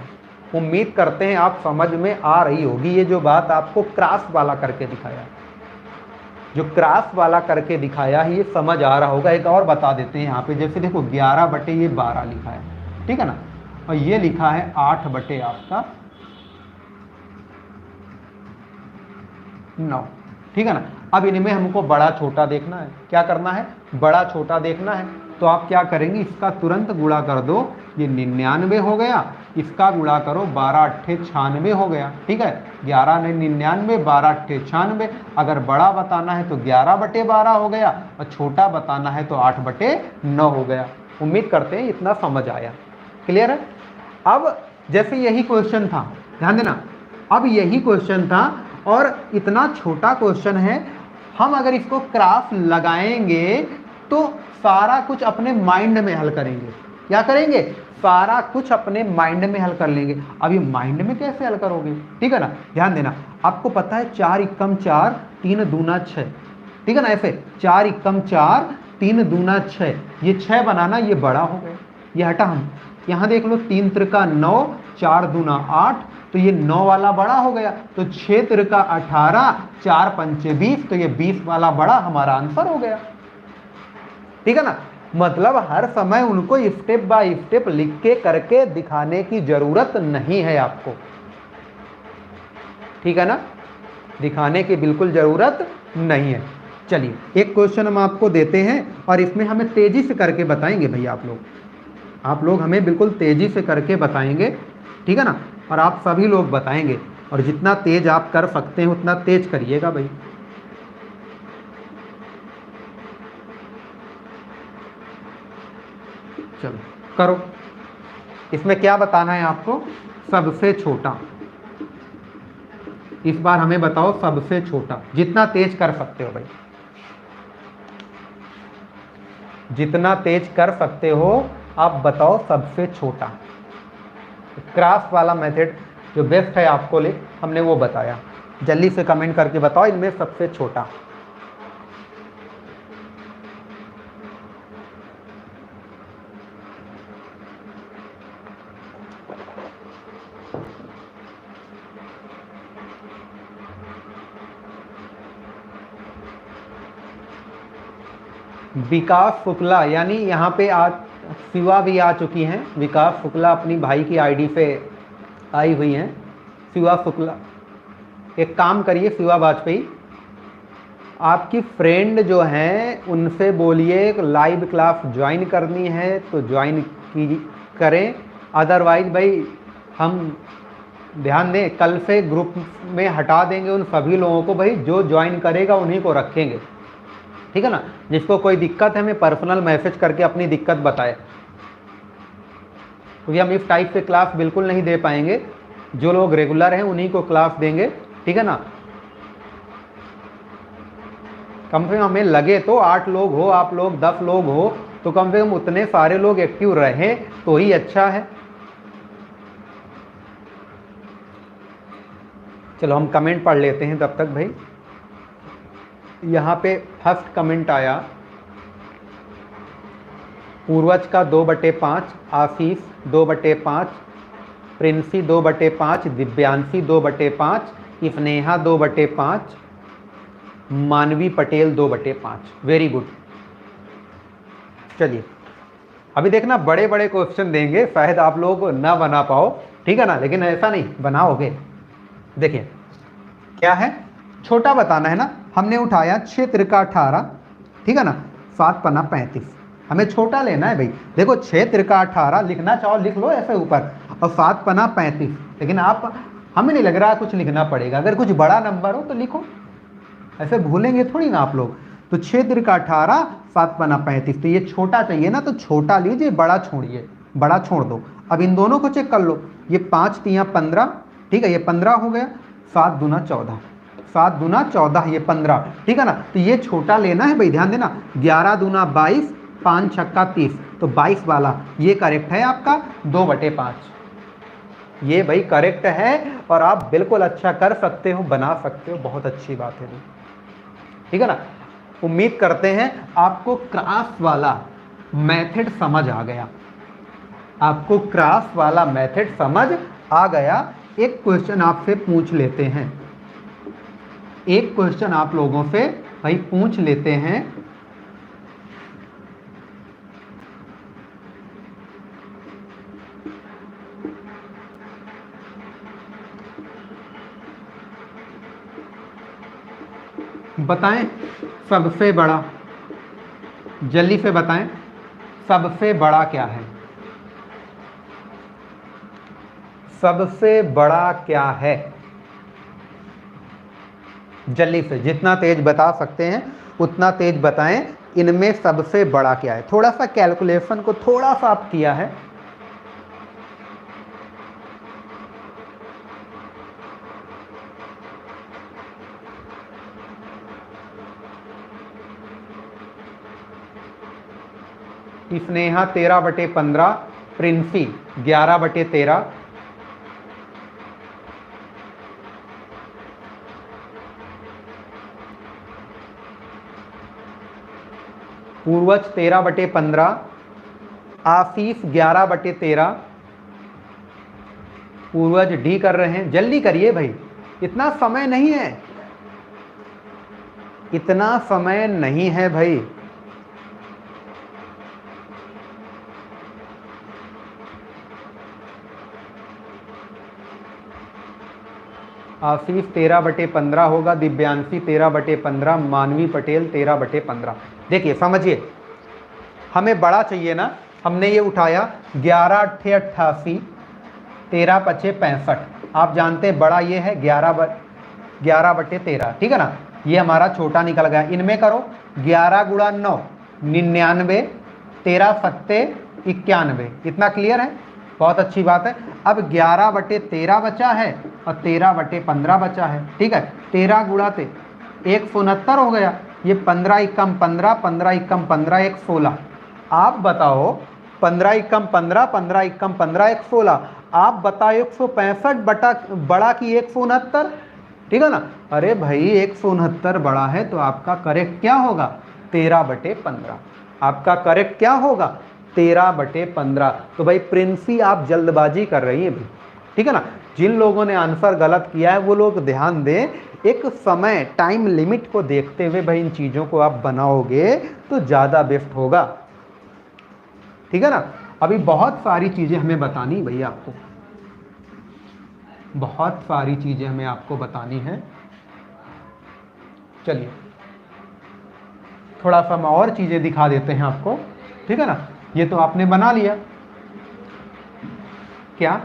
उम्मीद करते हैं आप समझ में आ रही होगी ये जो बात आपको क्रॉस वाला करके दिखाया, जो क्रॉस वाला करके दिखाया है, ये समझ आ रहा होगा। एक और बता देते हैं यहाँ पे, जैसे देखो 11/12 लिखा है, ठीक है ना, और ये लिखा है 8 आपका 9, ठीक है ना। अब इनमें हमको बड़ा छोटा देखना है। क्या करना है? बड़ा छोटा देखना है। तो आप क्या करेंगे? इसका तुरंत गुणा कर दो, ये 99 हो गया। इसका गुणा करो, 12×8 96 हो गया, ठीक है। 11 ने 99, 12×8 96। अगर बड़ा बताना है तो 11/12 हो गया, और छोटा बताना है तो 8/9 हो गया। उम्मीद करते हैं इतना समझ आया। क्लियर है? अब जैसे यही क्वेश्चन था, ध्यान देना, अब यही क्वेश्चन था और इतना छोटा क्वेश्चन है, हम अगर इसको क्रॉस लगाएंगे तो सारा कुछ अपने माइंड में हल करेंगे। क्या करेंगे? सारा कुछ अपने माइंड में हल कर लेंगे। अब ये माइंड में कैसे हल करोगे? ठीक है ना, ध्यान देना। आपको पता है 4 एकम 4, 3 दूना 6, ठीक है ना। ऐसे 4 एकम 4, 3 दूना 6, ये 6 बनाना, ये बड़ा हो गया, ये हटा हम। यहाँ देख लो 3 त्रिका 9, 4 दूना 8, तो ये 9 वाला बड़ा हो गया। तो 6 त्रिका 18, 4 पंचे 20, तो ये 20 वाला बड़ा हमारा आंसर हो गया, ठीक है ना। मतलब हर समय उनको स्टेप बाय स्टेप लिख के करके दिखाने की जरूरत नहीं है आपको, ठीक है ना, दिखाने की बिल्कुल जरूरत नहीं है। चलिए एक क्वेश्चन हम आपको देते हैं और इसमें हमें तेजी से करके बताएंगे भैया आप लोग हमें बिल्कुल तेजी से करके बताएंगे, ठीक है ना। और आप सभी लोग बताएंगे, और जितना तेज आप कर सकते हैं उतना तेज करिएगा भाई। चलो करो। इसमें क्या बताना है आपको? सबसे छोटा। इस बार हमें बताओ सबसे छोटा, जितना तेज कर सकते हो भाई, जितना तेज कर सकते हो आप बताओ सबसे छोटा। क्रॉस वाला मेथड जो बेस्ट है आपको लिए हमने वो बताया। जल्दी से कमेंट करके बताओ इनमें सबसे छोटा। विकास शुक्ला, यानी यहाँ पे आज शिवा भी आ चुकी हैं। विकास शुक्ला अपनी भाई की आईडी पे आई हुई हैं। शिवा शुक्ला, एक काम करिए शिवा वाजपेयी, आपकी फ्रेंड जो हैं उनसे बोलिए लाइव क्लास ज्वाइन करनी है तो ज्वाइन करें, अदरवाइज भाई हम ध्यान दें कल से ग्रुप में हटा देंगे उन सभी लोगों को। भाई जो ज्वाइन करेगा उन्हीं को रखेंगे, ठीक है ना। जिसको कोई दिक्कत है हमें पर्सनल मैसेज करके अपनी दिक्कत बताए, क्योंकि हम इस टाइप से क्लास बिल्कुल नहीं दे पाएंगे। जो लोग रेगुलर हैं उन्हीं को क्लास देंगे, ठीक है ना। कम से कम हमें लगे तो 8 लोग हो, आप लोग 10 लोग हो, तो कम से कम उतने सारे लोग एक्टिव रहें तो ही अच्छा है। चलो हम कमेंट पढ़ लेते हैं तब तक भाई। यहाँ पे फर्स्ट कमेंट आया पूर्वज का 2/5, आशीष 2/5, प्रिंसी 2/5, दिव्यांशी 2/5, स्नेहा 2/5, मानवी पटेल 2/5। Very good. चलिए अभी देखना बड़े बड़े क्वेश्चन देंगे, शायद आप लोग ना बना पाओ, ठीक है ना, लेकिन ऐसा नहीं, बनाओगे। देखिए क्या है, छोटा बताना है ना। हमने उठाया 6 त्रिका 18, ठीक है ना, 7 पन्ना 35, हमें छोटा लेना है भाई। देखो 6 त्रिका 18 लिखना चाहो लिख लो ऐसे ऊपर, और 7 पन्ना 35, लेकिन आप, हमें नहीं लग रहा कुछ लिखना पड़ेगा। अगर कुछ बड़ा नंबर हो तो लिखो, ऐसे भूलेंगे थोड़ी ना आप लोग। तो 6 त्रिका 18, 7 पन्ना 35, तो ये छोटा चाहिए ना, तो छोटा लीजिए, बड़ा छोड़िए, बड़ा छोड़ दो। अब इन दोनों को चेक कर लो, ये 5 3 15, ठीक है, ये 15 हो गया, 7 दूना 14, 7 दूना 14, ये 15, ठीक है ना। तो ये छोटा लेना है भाई, ध्यान देना। 11 दूना 22, 5 छक्का 30, तो 22 वाला ये करेक्ट है आपका 2/5। ये भाई करेक्ट है, और आप बिल्कुल अच्छा कर सकते हो, बना सकते हो, बहुत अच्छी बात है, ठीक है ना। उम्मीद करते हैं आपको क्रॉस वाला मेथड समझ आ गया, आपको क्रॉस वाला मेथड समझ आ गया। एक क्वेश्चन आपसे पूछ लेते हैं, एक क्वेश्चन आप लोगों से भाई पूछ लेते हैं। बताएं सबसे बड़ा, जल्दी से बताएं सबसे बड़ा क्या है, सबसे बड़ा क्या है, जल्दी से, जितना तेज बता सकते हैं उतना तेज बताएं। इनमें सबसे बड़ा क्या है, थोड़ा सा कैलकुलेशन को थोड़ा सा आप किया है। स्नेहा 13/15, प्रिंसी 11/13, पूर्वज 13/15, आशीष 11/13, पूर्वज डी कर रहे हैं। जल्दी करिए भाई, इतना समय नहीं है, इतना समय नहीं है भाई। आशीष 13/15 होगा, दिव्यांशी 13/15, मानवी पटेल 13/15। देखिए समझिए, हमें बड़ा चाहिए ना, हमने ये उठाया 11 8 88, 13 5 65। आप जानते हैं बड़ा ये है 11/13, ठीक है ना। ये हमारा छोटा निकल गया। इनमें करो 11 गुणा 9 99, 13 7 91। इतना क्लियर है, बहुत अच्छी बात है। अब 11/13 बचा है और 13/15 बचा है, ठीक है। 13 गुणा 169 हो गया। ये 15 एकम 15, 15 एकम 15, 1 16। आप बताओ 15 एकम 15, 15 एकम 15, 1 16। आप बताओ 165 बटा बड़ा की 169, ठीक है ना। अरे भाई 169 बड़ा है, तो आपका करेक्ट क्या होगा 13/15। आपका करेक्ट क्या होगा 13/15। तो भाई प्रिंसी आप जल्दबाजी कर रही है भाई, ठीक है ना। जिन लोगों ने आंसर गलत किया है वो लोग ध्यान दें, एक समय टाइम लिमिट को देखते हुए भाई इन चीज़ों को आप बनाओगे तो ज़्यादा बेस्ट होगा, ठीक है ना। अभी बहुत सारी चीज़ें हमें बतानी भैया, आपको बहुत सारी चीज़ें हमें आपको बतानी है। चलिए थोड़ा सा हम और चीज़ें दिखा देते हैं आपको, ठीक है ना। ये तो आपने बना लिया, क्या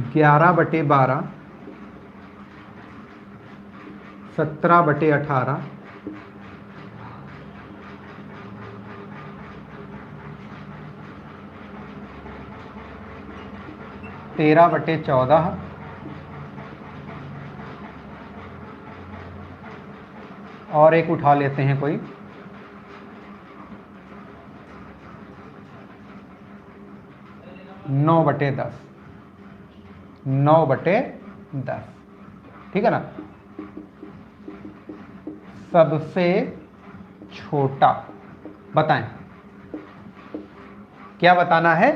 11/12, 17/18, 13/14, और एक उठा लेते हैं कोई 9/10, 9/10, ठीक है ना। सबसे छोटा बताएं, क्या बताना है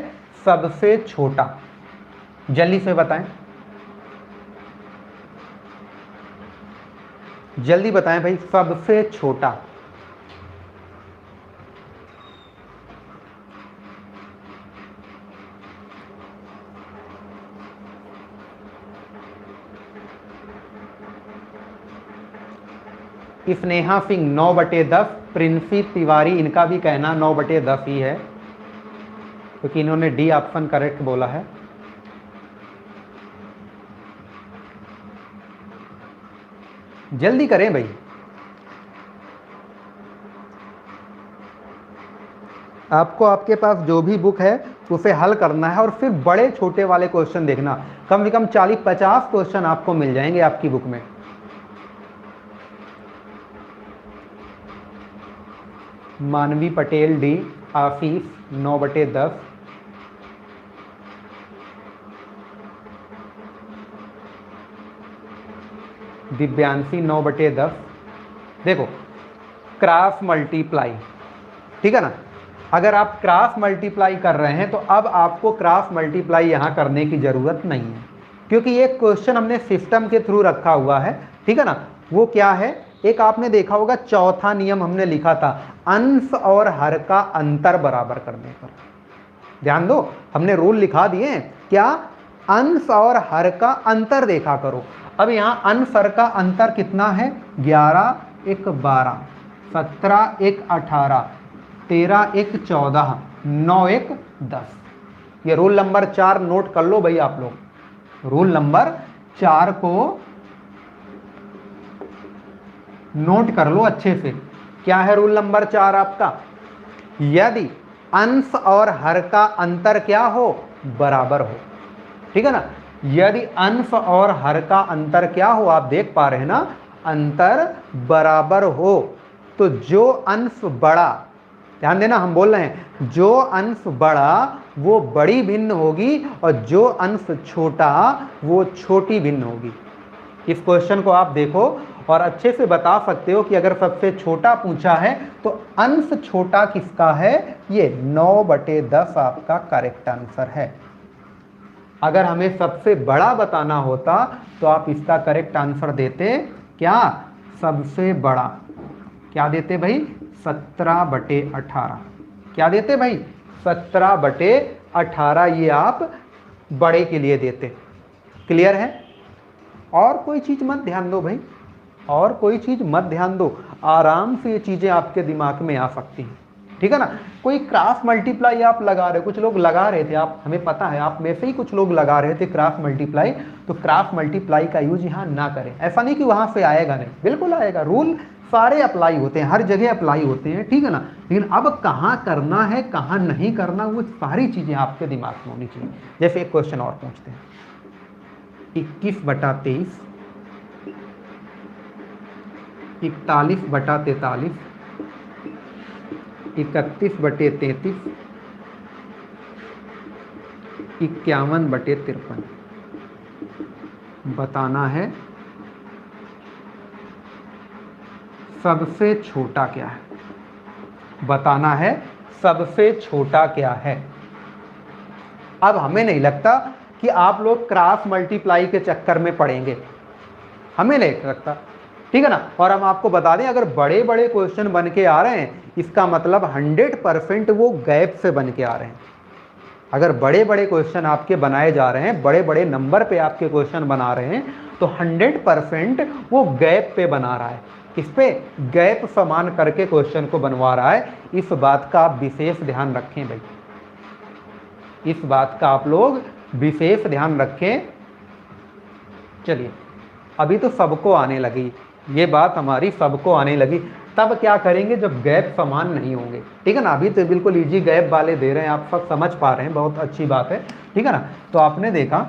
सबसे छोटा, जल्दी से बताएं, जल्दी बताएं भाई, सबसे छोटा। स्नेहा सिंह 9/10, प्रिंसी तिवारी, इनका भी कहना 9/10 ही है, क्योंकि इन्होंने डी ऑप्शन करेक्ट बोला है। जल्दी करें भाई। आपको आपके पास जो भी बुक है उसे हल करना है और फिर बड़े छोटे वाले क्वेश्चन देखना, कम से कम 40-50 क्वेश्चन आपको मिल जाएंगे आपकी बुक में। मानवी पटेल डी, आशीष 9/10, दिव्यांशी 9/10। देखो क्रॉस मल्टीप्लाई, ठीक है ना, अगर आप क्रॉस मल्टीप्लाई कर रहे हैं तो अब आपको क्रॉस मल्टीप्लाई यहां करने की जरूरत नहीं है, क्योंकि ये क्वेश्चन हमने सिस्टम के थ्रू रखा हुआ है, ठीक है ना। वो क्या है, एक आपने देखा होगा चौथा नियम हमने लिखा था, अंश और हर का अंतर बराबर करने पर। ध्यान दो, हमने रूल लिखा दिए हैं, क्या, अंश और हर का अंतर देखा करो। अब यहाँ अंश हर का अंतर कितना है, 11 1 12, 17 1 18, 13 1 14, 9 1 10। ये रूल नंबर 4 नोट कर लो भाई आप लोग। रूल नंबर 4 को नोट कर लो अच्छे से। क्या है रूल नंबर 4 आपका, यदि अंश और हर का अंतर क्या हो, बराबर हो, ठीक है ना। यदि अंश और हर का अंतर क्या हो, आप देख पा रहे हैं ना, अंतर बराबर हो, तो जो अंश बड़ा, ध्यान देना हम बोल रहे हैं, जो अंश बड़ा वो बड़ी भिन्न होगी और जो अंश छोटा वो छोटी भिन्न होगी। इस क्वेश्चन को आप देखो और अच्छे से बता सकते हो कि अगर सबसे छोटा पूछा है तो अंश छोटा किसका है, ये 9/10 आपका करेक्ट आंसर है। अगर हमें सबसे बड़ा बताना होता तो आप इसका करेक्ट आंसर देते क्या, सबसे बड़ा क्या देते भाई, 17/18। क्या देते भाई, 17/18, ये आप बड़े के लिए देते। क्लियर है। और कोई चीज मत ध्यान दो भाई, और कोई चीज मत ध्यान दो, आराम से ये चीजें आपके दिमाग में आ सकती हैं, ठीक है ना। कोई क्रॉस मल्टीप्लाई आप लगा रहे, कुछ लोग लगा रहे थे, आप, हमें पता है आप में से ही कुछ लोग लगा रहे थे क्रॉस मल्टीप्लाई, तो क्रॉस मल्टीप्लाई का यूज यहाँ ना करें। ऐसा नहीं कि वहां से आएगा, नहीं, बिल्कुल आएगा, रूल सारे अप्लाई होते हैं, हर जगह अप्लाई होते हैं, ठीक है ना। लेकिन अब कहाँ करना है कहाँ नहीं करना, वो सारी चीजें आपके दिमाग में होनी चाहिए। जैसे एक क्वेश्चन और पूछते हैं, 21/23, 41/43, 31/33, 51/53 बताना है सबसे छोटा क्या है, बताना है सबसे छोटा क्या है। अब हमें नहीं लगता कि आप लोग क्रॉस मल्टीप्लाई के चक्कर में पड़ेंगे, हमें नहीं लगता, ठीक है ना। और हम आपको बता दें, अगर बड़े बड़े क्वेश्चन बन के आ रहे हैं इसका मतलब 100% वो गैप से बन के आ रहे हैं। अगर बड़े बड़े क्वेश्चन आपके बनाए जा रहे हैं, बड़े बड़े नंबर पे आपके क्वेश्चन बना रहे हैं, तो 100% वो गैप पे बना रहा है। किस पे, गैप समान करके क्वेश्चन को बनवा रहा है। इस बात का आप विशेष ध्यान रखें भाई, इस बात का आप लोग विशेष ध्यान रखें। चलिए, अभी तो सबको आने लगी ये बात, हमारी सबको आने लगी। तब क्या करेंगे जब गैप समान नहीं होंगे, ठीक है ना। अभी तो बिल्कुल इजी गैप वाले दे रहे हैं, आप सब समझ पा रहे हैं, बहुत अच्छी बात है, ठीक है ना। तो आपने देखा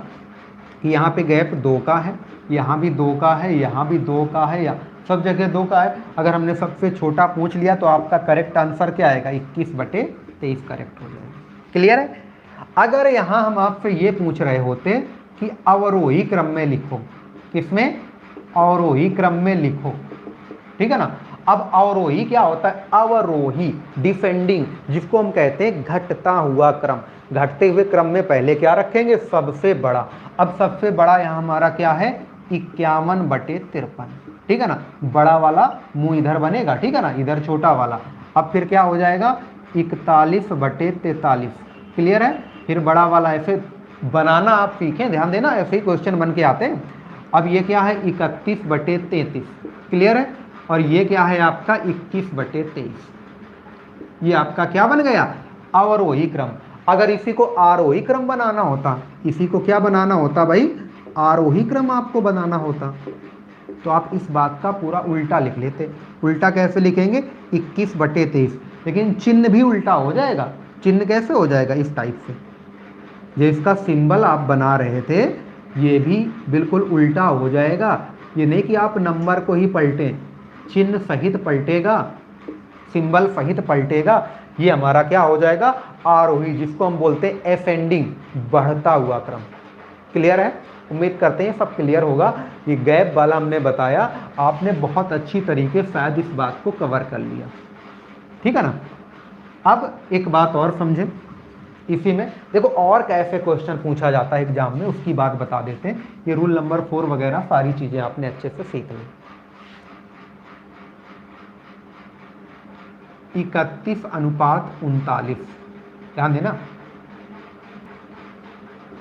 कि यहाँ पे गैप 2 का है, यहाँ भी 2 का है, यहाँ भी 2 का है, या सब जगह 2 का है। अगर हमने सबसे छोटा पूछ लिया तो आपका करेक्ट आंसर क्या आएगा, 21/23 करेक्ट हो जाएगा। क्लियर है। अगर यहाँ हम आपसे ये पूछ रहे होते कि अवरोही क्रम में लिखो, किसमें, अवरोही क्रम में लिखो, ठीक है ना। अब अवरोही क्या होता है? अवरोही, डिसेंडिंग, जिसको हम कहते हैं घटता हुआ क्रम। घटते हुए क्रम में पहले क्या रखेंगे? सबसे बड़ा। अब सबसे बड़ा यहाँ हमारा क्या है? 51/53, ठीक है ना। बड़ा वाला मुंह इधर बनेगा, ठीक है ना, इधर छोटा वाला। अब फिर क्या हो जाएगा? 41/43। क्लियर है? फिर बड़ा वाला ऐसे बनाना आप सीखें, ध्यान देना, ऐसे ही क्वेश्चन बन के आते हैं। अब ये क्या है? 31/33। क्लियर है? और ये क्या है आपका? 21/23। ये आपका क्या बन गया? अवरोही क्रम। अगर इसी को आरोही क्रम बनाना होता, इसी को क्या बनाना होता भाई? आरोही क्रम आपको बनाना होता, तो आप इस बात का पूरा उल्टा लिख लेते। उल्टा कैसे लिखेंगे? 21/23, लेकिन चिन्ह भी उल्टा हो जाएगा। चिन्ह कैसे हो जाएगा? इस टाइप से, जो इसका सिंबल आप बना रहे थे ये भी बिल्कुल उल्टा हो जाएगा। ये नहीं कि आप नंबर को ही पलटें, चिन्ह सहित पलटेगा, सिंबल सहित पलटेगा। ये हमारा क्या हो जाएगा? आरोही, जिसको हम बोलते हैं असेंडिंग, बढ़ता हुआ क्रम। क्लियर है? उम्मीद करते हैं सब क्लियर होगा। ये गैप वाला हमने बताया, आपने बहुत अच्छी तरीके से शायद इस बात को कवर कर लिया, ठीक है ना। अब एक बात और समझें इसी में, देखो और कैसे क्वेश्चन पूछा जाता है एग्जाम में, उसकी बात बता देते हैं। ये रूल नंबर 4 वगैरह सारी चीजें आपने अच्छे से सीख ली। 31/39, ध्यान देना,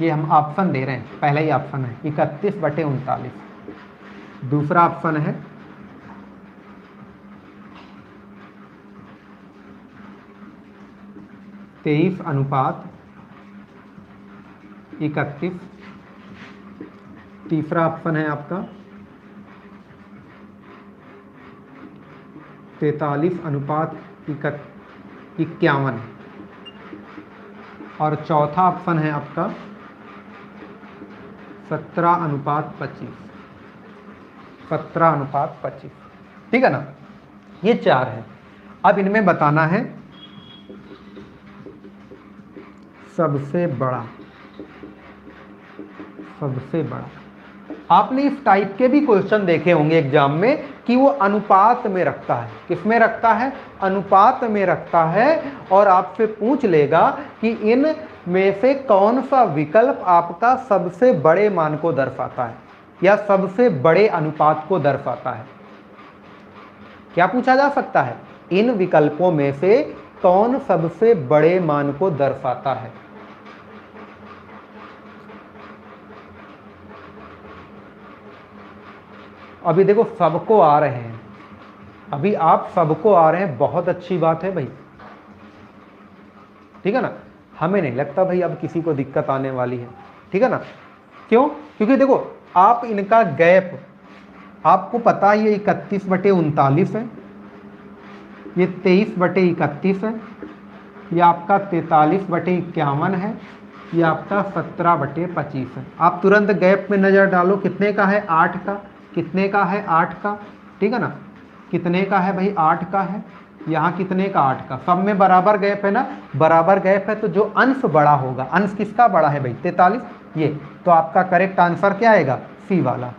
ये हम ऑप्शन दे रहे हैं। पहला ही ऑप्शन है 31/39। दूसरा ऑप्शन है 23/31। तीसरा ऑप्शन है आपका 43/51। और चौथा ऑप्शन है आपका 17/25। 17/25, ठीक है ना। ये 4 है। अब इनमें बताना है सबसे बड़ा। सबसे बड़ा, आपने इस टाइप के भी क्वेश्चन देखे होंगे एग्जाम में कि वो अनुपात में रखता है। किस में रखता है? अनुपात में रखता है। और आपसे पूछ लेगा कि इन में से कौन सा विकल्प आपका सबसे बड़े मान को दर्शाता है या सबसे बड़े अनुपात को दर्शाता है। क्या पूछा जा सकता है? इन विकल्पों में से कौन सबसे बड़े मान को दर्शाता है। अभी देखो सबको आ रहे हैं, अभी आप सबको आ रहे हैं, बहुत अच्छी बात है भाई, ठीक है ना। हमें नहीं लगता भाई अब किसी को दिक्कत आने वाली है, ठीक है ना। क्यों? क्योंकि देखो आप इनका गैप, आपको पता है ये 31/39 है, ये 23/31 है, ये आपका 43/51 है, ये आपका 17/25 है। आप तुरंत गैप में नजर डालो, कितने का है? 8 का। कितने का है? 8 का, ठीक है ना। कितने का है भाई? 8 का है। यहाँ कितने का? 8 का। सब में बराबर गैप है ना, बराबर गैप है, तो जो अंश बड़ा होगा, अंश किसका बड़ा है भाई? 43। ये तो आपका करेक्ट आंसर क्या आएगा? सी वाला।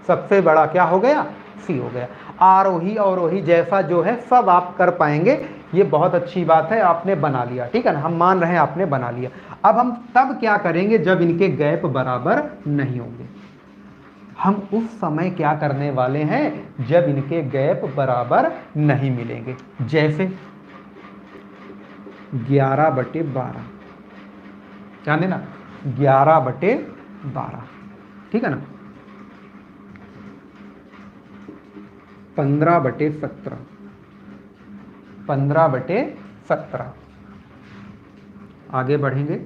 सबसे बड़ा क्या हो गया? सी हो गया। आरोही अवरोही जैसा जो है सब आप कर पाएंगे, ये बहुत अच्छी बात है, आपने बना लिया, ठीक है ना। हम मान रहे हैं आपने बना लिया। अब हम तब क्या करेंगे जब इनके गैप बराबर नहीं होंगे। हम उस समय क्या करने वाले हैं जब इनके गैप बराबर नहीं मिलेंगे। जैसे 11/12, क्या देना? 11/12, ठीक है ना। 15/17, 15/17। आगे बढ़ेंगे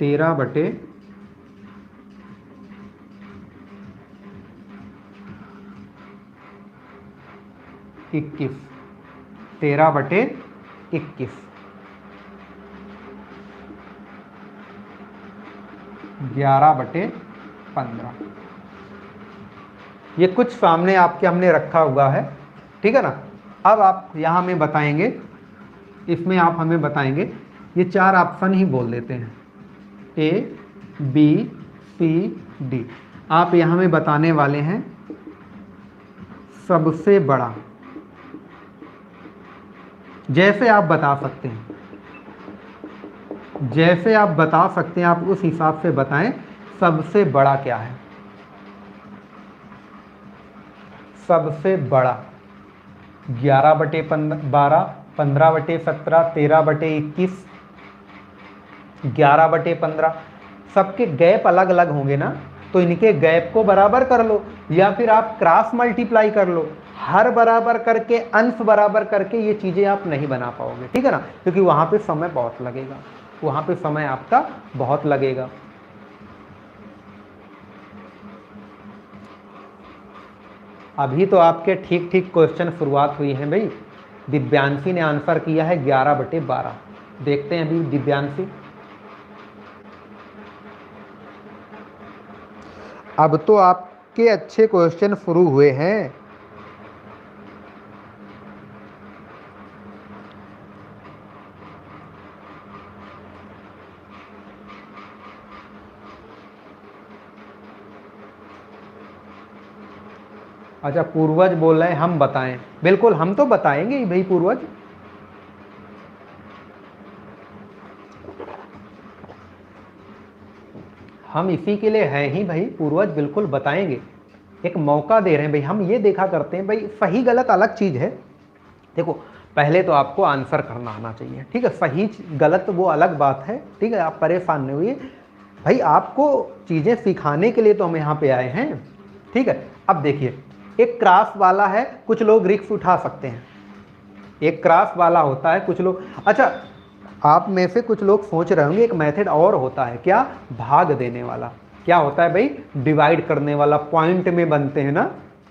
13/21, 13/21, 11/15। ये कुछ सामने आपके हमने रखा हुआ है, ठीक है ना। अब आप यहाँ में बताएंगे, इसमें आप हमें बताएंगे, ये 4 ऑप्शन ही बोल देते हैं, A B C D। आप यहाँ में बताने वाले हैं सबसे बड़ा, जैसे आप बता सकते हैं, जैसे आप बता सकते हैं, आप उस हिसाब से बताएं सबसे बड़ा क्या है। सबसे बड़ा 11/12, 15/17, 13/21, 11/15। सबके गैप अलग अलग होंगे ना, तो इनके गैप को बराबर कर लो, या फिर आप क्रॉस मल्टीप्लाई कर लो। हर बराबर करके, अंश बराबर करके ये चीजें आप नहीं बना पाओगे, ठीक है ना, क्योंकि वहां पे समय बहुत लगेगा, वहां पे समय आपका बहुत लगेगा। अभी तो आपके ठीक ठीक क्वेश्चन शुरुआत हुई है भाई। दिव्यांशी ने आंसर किया है 11/12। देखते हैं अभी दिव्यांशी। अब तो आपके अच्छे क्वेश्चन शुरू हुए हैं। अच्छा, पूर्वज बोल रहे हैं हम बताएं। बिल्कुल, हम तो बताएंगे ही भाई पूर्वज। हम इसी के लिए हैं ही भाई पूर्वज, बिल्कुल बताएंगे। एक मौका दे रहे हैं भाई, हम ये देखा करते हैं भाई, सही गलत अलग चीज है। देखो, पहले तो आपको आंसर करना आना चाहिए, ठीक है। सही गलत वो अलग बात है, ठीक है, आप परेशान नहीं हुई भाई, आपको चीजें सिखाने के लिए तो हम यहाँ पे आए हैं, ठीक है। अब देखिए, एक क्रॉस वाला है, कुछ लोग रिस्क उठा सकते हैं। एक क्रॉस वाला होता है, कुछ लोग, अच्छा आप में से कुछ लोग सोच रहे होंगे एक मेथड और होता है, क्या? भाग देने वाला। क्या होता है भाई? डिवाइड करने वाला, पॉइंट में बनते हैं ना,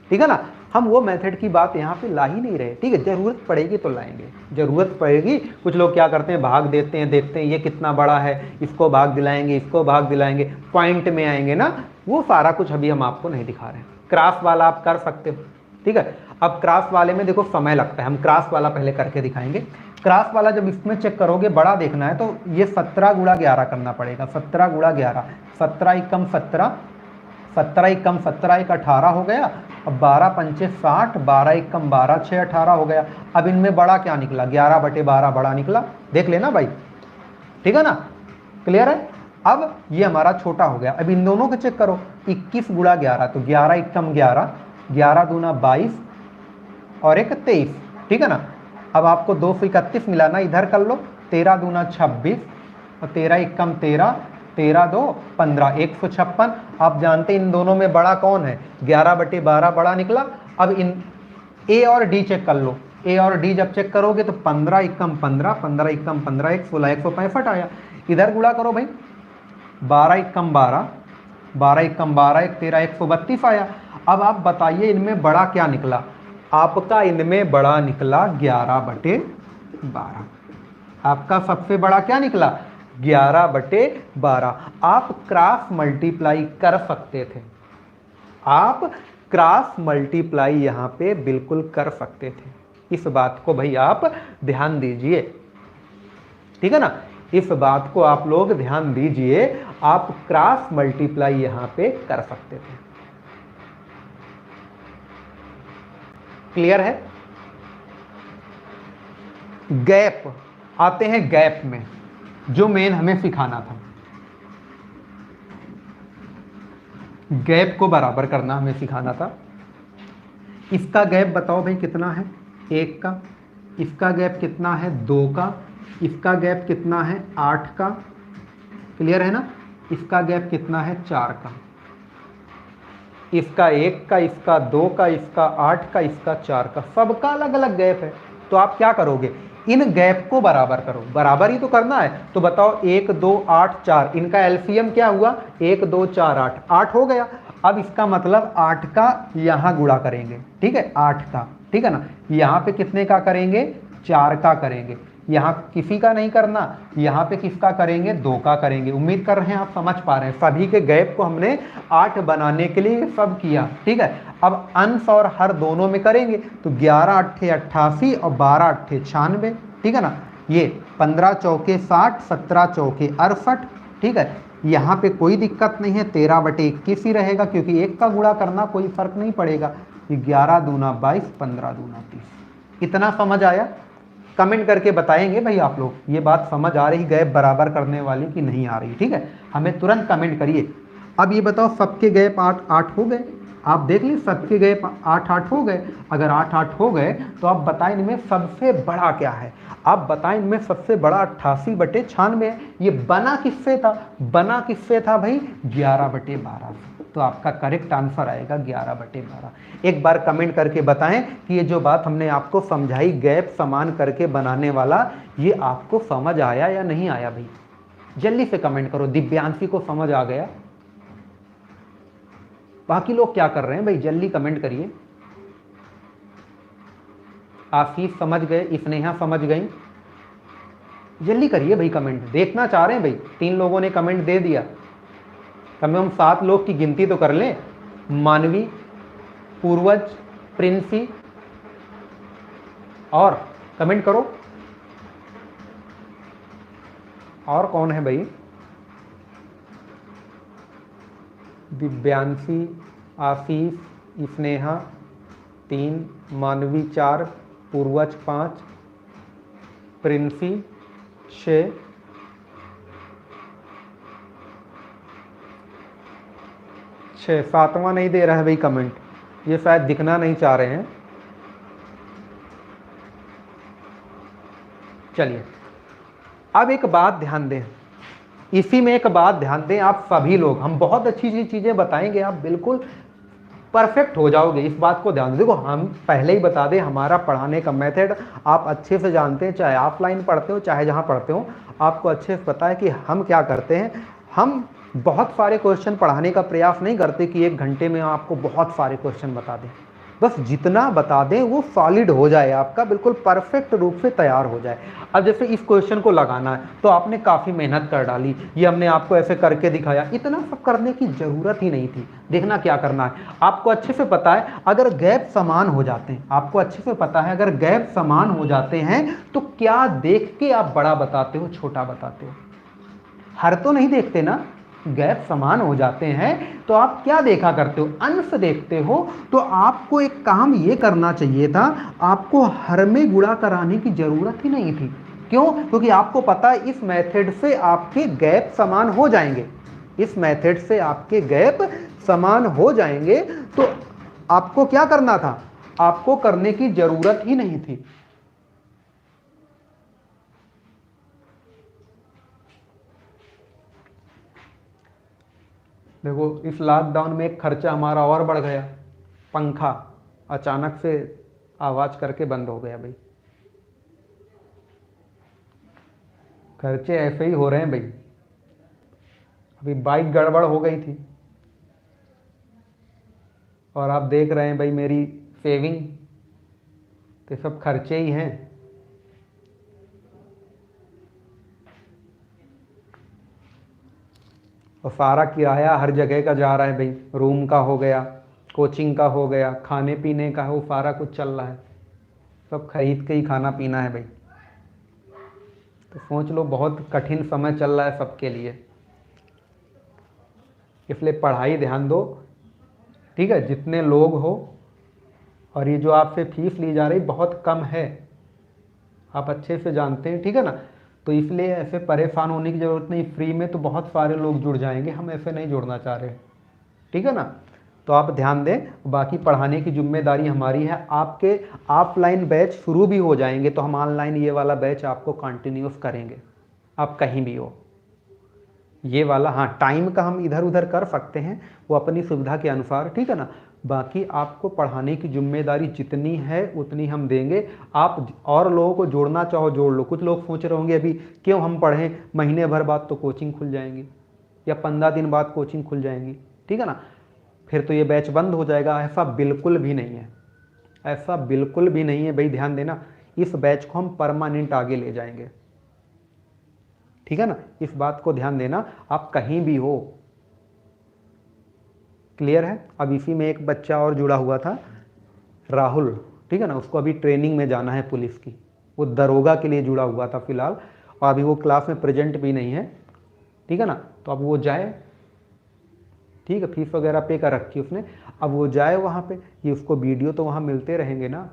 ठीक है ना। हम वो मेथड की बात यहाँ पे ला ही नहीं रहे, ठीक है। जरूरत पड़ेगी तो लाएंगे, जरूरत पड़ेगी। कुछ लोग क्या करते हैं, भाग देते हैं, देखते हैं ये कितना बड़ा है, इसको भाग दिलाएंगे, इसको भाग दिलाएंगे, पॉइंट में आएंगे ना। वो सारा कुछ अभी हम आपको नहीं दिखा रहे हैं। क्रॉस वाला आप कर सकते हो, ठीक है। अब क्रॉस वाले में देखो समय लगता है, हम क्रॉस वाला पहले करके दिखाएंगे। क्रॉस वाला जब इसमें चेक करोगे, बड़ा देखना है, तो ये 17 × 11 करना पड़ेगा। 17 × 11, 17 एकम 17, 17 एकम 17, 1 18 हो गया। अब 12 पंचे 60, 12 एकम 12, 6 18 हो गया। अब इनमें बड़ा क्या निकला? 11/12 बड़ा निकला, देख लेना भाई, ठीक है ना, क्लियर है। अब ये हमारा छोटा हो गया। अब इन दोनों को चेक करो, 21 × 11, तो 11 एकम 11, 11 दूना 22 और 1 23, ठीक है ना। अब आपको 231 मिला ना, इधर कर लो, 13 दूना 26 और 13 एकम 13, 13 2 15, 156। आप जानते हैं इन दोनों में बड़ा कौन है? 11/12 बड़ा निकला। अब इन ए और डी चेक कर लो, ए और डी जब चेक करोगे तो 15 एकम 15, 15 एकम 15, 1 16, 165 आया। इधर गुणा करो भाई, 12 एकम 12, 12 एकम 12, 1 13, 132 आया। अब आप बताइए इनमें बड़ा क्या निकला? आपका इनमें बड़ा निकला 11/12। आपका सबसे बड़ा क्या निकला? 11/12। आप क्रॉस मल्टीप्लाई कर सकते थे, आप क्रॉस मल्टीप्लाई यहां पे बिल्कुल कर सकते थे। इस बात को भाई आप ध्यान दीजिए, ठीक है ना। इस बात को आप लोग ध्यान दीजिए, आप क्रॉस मल्टीप्लाई यहां पे कर सकते थे। क्लियर है। गैप आते हैं, गैप में जो मेन हमें सिखाना था, गैप को बराबर करना हमें सिखाना था। इसका गैप बताओ भाई कितना है? 1 का। इसका गैप कितना है? 2 का। इसका गैप कितना है? 8 का। क्लियर है ना। इसका गैप कितना है? 4 का। इसका 1 का, इसका 2 का, इसका 8 का, इसका 4 का, सबका अलग अलग गैप है। तो आप क्या करोगे? इन गैप को बराबर करो, बराबर ही तो करना है। तो बताओ 1 2 8 4, इनका एलसीएम क्या हुआ? 1 2 4 8, 8 हो गया। अब इसका मतलब 8 का यहां गुणा करेंगे, ठीक है, 8 का, ठीक है ना। यहां पे कितने का करेंगे? 4 का करेंगे। यहां किसी का नहीं करना, यहां पे किसका करेंगे? 2 का करेंगे। उम्मीद कर रहे हैं आप समझ पा रहे हैं। सभी के गैप को हमने 8 बनाने के लिए सब किया, ठीक है। अब अंश और हर दोनों में करेंगे, तो 11 8 88 और 12 8 96, ठीक है ना। ये 15 चौके 60, 17 चौके 68, ठीक है। यहाँ पे कोई दिक्कत नहीं है, 13/21 ही रहेगा क्योंकि एक का गुणा करना कोई फर्क नहीं पड़ेगा। 11 दूना 22, 15 दूना 30। इतना समझ आया? कमेंट करके बताएंगे भाई आप लोग, ये बात समझ आ रही गैप बराबर करने वाली कि नहीं आ रही। ठीक है, हमें तुरंत कमेंट करिए। अब ये बताओ सबके गैप 8-8 हो गए? आप देख ली सबके गैप 8-8 हो गए। अगर 8-8 हो गए तो आप बताएं इनमें सबसे बड़ा क्या है। आप बताएं इनमें सबसे बड़ा 88/96 है। ये बना किससे था? बना किससे था भाई? 11/12 से। तो आपका करेक्ट आंसर आएगा 11/12। एक बार कमेंट करके बताएं कि ये जो बात हमने आपको समझाई गैप समान करके बनाने वाला, ये आपको समझ आया या नहीं आया भाई? जल्दी से कमेंट करो। दिव्यांशी को समझ आ गया? बाकी लोग क्या कर रहे हैं भाई? जल्दी कमेंट करिए। आशीष समझ गए, स्नेहा समझ गई? जल्दी करिए भाई कमेंट, देखना चाह रहे हैं भाई। 3 लोगों ने कमेंट दे दिया, कम से कम 7 लोग की गिनती तो कर लें। मानवी, पूर्वज, प्रिंसी, और कमेंट करो। और कौन है भाई? दिव्यांशी, आशीष, स्नेहा 3, मानवी 4, पूर्वज 5, प्रिंसी 6, सातवां नहीं दे रहा है भाई कमेंट, ये शायद दिखना नहीं चाह रहे हैं। चलिए अब एक बात ध्यान दें, इसी में एक बात ध्यान दें आप सभी लोग, हम बहुत अच्छी चीजें बताएंगे, आप बिल्कुल परफेक्ट हो जाओगे। इस बात को ध्यान देखो, हम पहले ही बता दें हमारा पढ़ाने का मेथड आप अच्छे से जानते हैं, चाहे ऑफलाइन पढ़ते हो चाहे जहां पढ़ते हो, आपको अच्छे से पता है कि हम क्या करते हैं। हम बहुत सारे क्वेश्चन पढ़ाने का प्रयास नहीं करते कि 1 घंटे में आपको बहुत सारे क्वेश्चन बता दें। बस जितना बता दें वो सॉलिड हो जाए, आपका बिल्कुल परफेक्ट रूप से तैयार हो जाए। अब जैसे इस क्वेश्चन को लगाना है तो आपने काफ़ी मेहनत कर डाली, ये हमने आपको ऐसे करके दिखाया, इतना सब करने की ज़रूरत ही नहीं थी। देखना क्या करना है, आपको अच्छे से पता है अगर गैप समान हो जाते हैं, आपको अच्छे से पता है अगर गैप समान हो जाते हैं तो क्या देख के आप बड़ा बताते हो छोटा बताते हो? हर तो नहीं देखते ना, गैप समान हो जाते हैं तो आप क्या देखा करते हो? अंश देखते हो। तो आपको एक काम ये करना चाहिए था, आपको हर में गुणा कराने की जरूरत ही नहीं थी। क्यों? क्योंकि आपको पता है इस मेथड से आपके गैप समान हो जाएंगे, इस मेथड से आपके गैप समान हो जाएंगे। तो आपको क्या करना था? आपको करने की जरूरत ही नहीं थी। देखो इस लॉकडाउन में एक खर्चा हमारा और बढ़ गया, पंखा अचानक से आवाज करके बंद हो गया भाई। खर्चे ऐसे ही हो रहे हैं भाई। अभी बाइक गड़बड़ हो गई थी और आप देख रहे हैं भाई मेरी सेविंग, तो सब खर्चे ही हैं। और सारा किराया हर जगह का जा रहा है भाई, रूम का हो गया, कोचिंग का हो गया, खाने पीने का हो, सारा कुछ चल रहा है, सब खरीद के ही खाना पीना है भाई। तो सोच लो बहुत कठिन समय चल रहा है सबके लिए, इसलिए पढ़ाई ध्यान दो, ठीक है? जितने लोग हो, और ये जो आपसे फीस ली जा रही बहुत कम है, आप अच्छे से जानते हैं, ठीक है ना? तो इसलिए ऐसे परेशान होने की ज़रूरत नहीं, फ्री में तो बहुत सारे लोग जुड़ जाएंगे, हम ऐसे नहीं जुड़ना चाह रहे, ठीक है ना? तो आप ध्यान दें, बाकी पढ़ाने की जिम्मेदारी हमारी है। आपके ऑफलाइन बैच शुरू भी हो जाएंगे तो हम ऑनलाइन ये वाला बैच आपको कंटिन्यूस करेंगे, आप कहीं भी हो। ये वाला हाँ टाइम का हम इधर उधर कर सकते हैं, वो अपनी सुविधा के अनुसार, ठीक है ना? बाकी आपको पढ़ाने की जिम्मेदारी जितनी है उतनी हम देंगे। आप और लोगों को जोड़ना चाहो जोड़ लो। कुछ लोग सोच रहे होंगे अभी क्यों हम पढ़ें, महीने भर बाद तो कोचिंग खुल जाएंगी या 15 दिन बाद कोचिंग खुल जाएंगी, ठीक है ना? फिर तो ये बैच बंद हो जाएगा। ऐसा बिल्कुल भी नहीं है, ऐसा बिल्कुल भी नहीं है भाई। ध्यान देना, इस बैच को हम परमानेंट आगे ले जाएंगे, ठीक है ना? इस बात को ध्यान देना, आप कहीं भी हो। क्लियर है? अब इसी में एक बच्चा और जुड़ा हुआ था, राहुल, ठीक है ना? उसको अभी ट्रेनिंग में जाना है पुलिस की, वो दरोगा के लिए जुड़ा हुआ था फिलहाल, और अभी वो क्लास में प्रेजेंट भी नहीं है, ठीक है ना? तो अब वो जाए, ठीक है, फीस वगैरह पे कर रखी उसने, अब वो जाए वहाँ पे, ये उसको वीडियो तो वहाँ मिलते रहेंगे ना,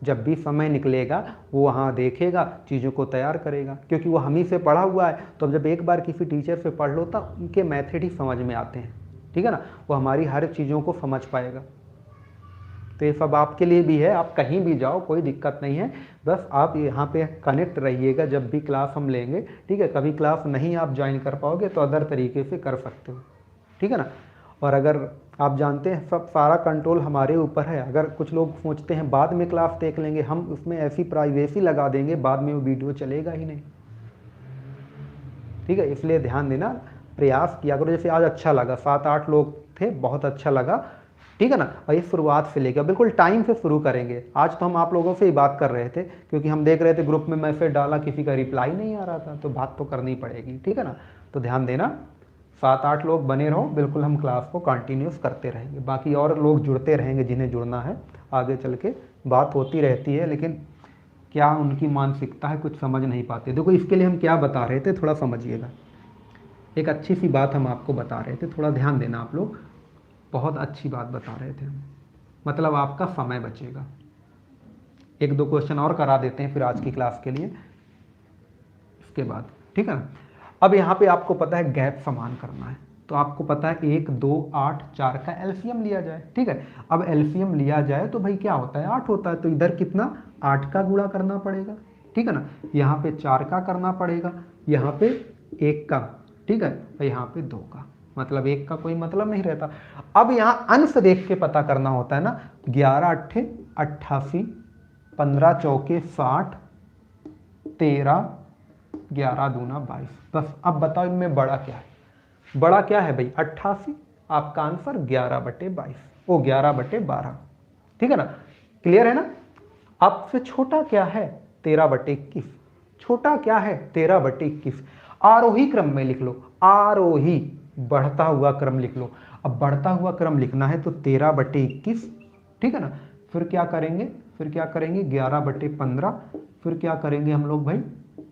जब भी समय निकलेगा वो वहाँ देखेगा, चीज़ों को तैयार करेगा, क्योंकि वो हम ही से पढ़ा हुआ है। तो अब जब एक बार किसी टीचर से पढ़ लो तो उनके मेथड ही समझ में आते हैं, ठीक है ना, वो हमारी हर चीज़ों को समझ पाएगा। तो ये सब आपके लिए भी है, आप कहीं भी जाओ कोई दिक्कत नहीं है, बस आप यहाँ पे कनेक्ट रहिएगा जब भी क्लास हम लेंगे, ठीक है। कभी क्लास नहीं आप ज्वाइन कर पाओगे तो अदर तरीके से कर सकते हो, ठीक है ना। और अगर आप जानते हैं सब सारा कंट्रोल हमारे ऊपर है। अगर कुछ लोग सोचते हैं बाद में क्लास देख लेंगे, हम उसमें ऐसी प्राइवेसी लगा देंगे बाद में वो वीडियो चलेगा ही नहीं, ठीक है। इसलिए ध्यान देना, प्रयास किया करो। जैसे आज अच्छा लगा, 7-8 लोग थे, बहुत अच्छा लगा, ठीक है ना। और ये शुरुआत से लेकर बिल्कुल टाइम से शुरू करेंगे। आज तो हम आप लोगों से ही बात कर रहे थे क्योंकि हम देख रहे थे ग्रुप में मैसेज डाला, किसी का रिप्लाई नहीं आ रहा था, तो बात तो करनी पड़ेगी, ठीक है ना। तो ध्यान देना, 7-8 लोग बने रहो, बिल्कुल हम क्लास को कंटिन्यूस करते रहेंगे। बाकी और लोग जुड़ते रहेंगे जिन्हें जुड़ना है, आगे चल के बात होती रहती है, लेकिन क्या उनकी मानसिकता है कुछ समझ नहीं पाते। देखो इसके लिए हम क्या बता रहे थे, थोड़ा समझिएगा। एक अच्छी सी बात हम आपको बता रहे थे, थोड़ा ध्यान देना आप लोग, बहुत अच्छी बात बता रहे थे हम, मतलब आपका समय बचेगा। 1-2 क्वेश्चन और करा देते हैं फिर आज की क्लास के लिए, इसके बाद, ठीक है ना। अब यहाँ पे आपको पता है गैप समान करना है, तो आपको पता है 1, 2, 8, 4 का एलसीएम लिया जाए, ठीक है। अब एलसीएम लिया जाए तो भाई क्या होता है, 8 होता है, तो इधर कितना 8 का गुणा करना पड़ेगा, ठीक है ना। यहाँ पे 4 का करना पड़ेगा, यहाँ पे 1 का, ठीक है, और यहाँ पे 2 का, मतलब 1 का कोई मतलब नहीं रहता। अब यहाँ अंश देख के पता करना होता है ना, 11 8 88, 15 चौके 60, 13 11 दूना 22। बस अब बताओ इनमें बड़ा क्या है, बड़ा क्या है भाई 88, आपका आंसर 11/22, वो 11/12, ठीक है ना, क्लियर है ना। अब से छोटा क्या है 13/21, छोटा क्या है 13/21, आरोही क्रम में लिख लो, आरोही बढ़ता हुआ क्रम लिख लो। अब बढ़ता हुआ क्रम लिखना है तो 13/21, ठीक है ना। फिर क्या करेंगे, फिर क्या करेंगे 11/15, फिर क्या करेंगे हम लोग भाई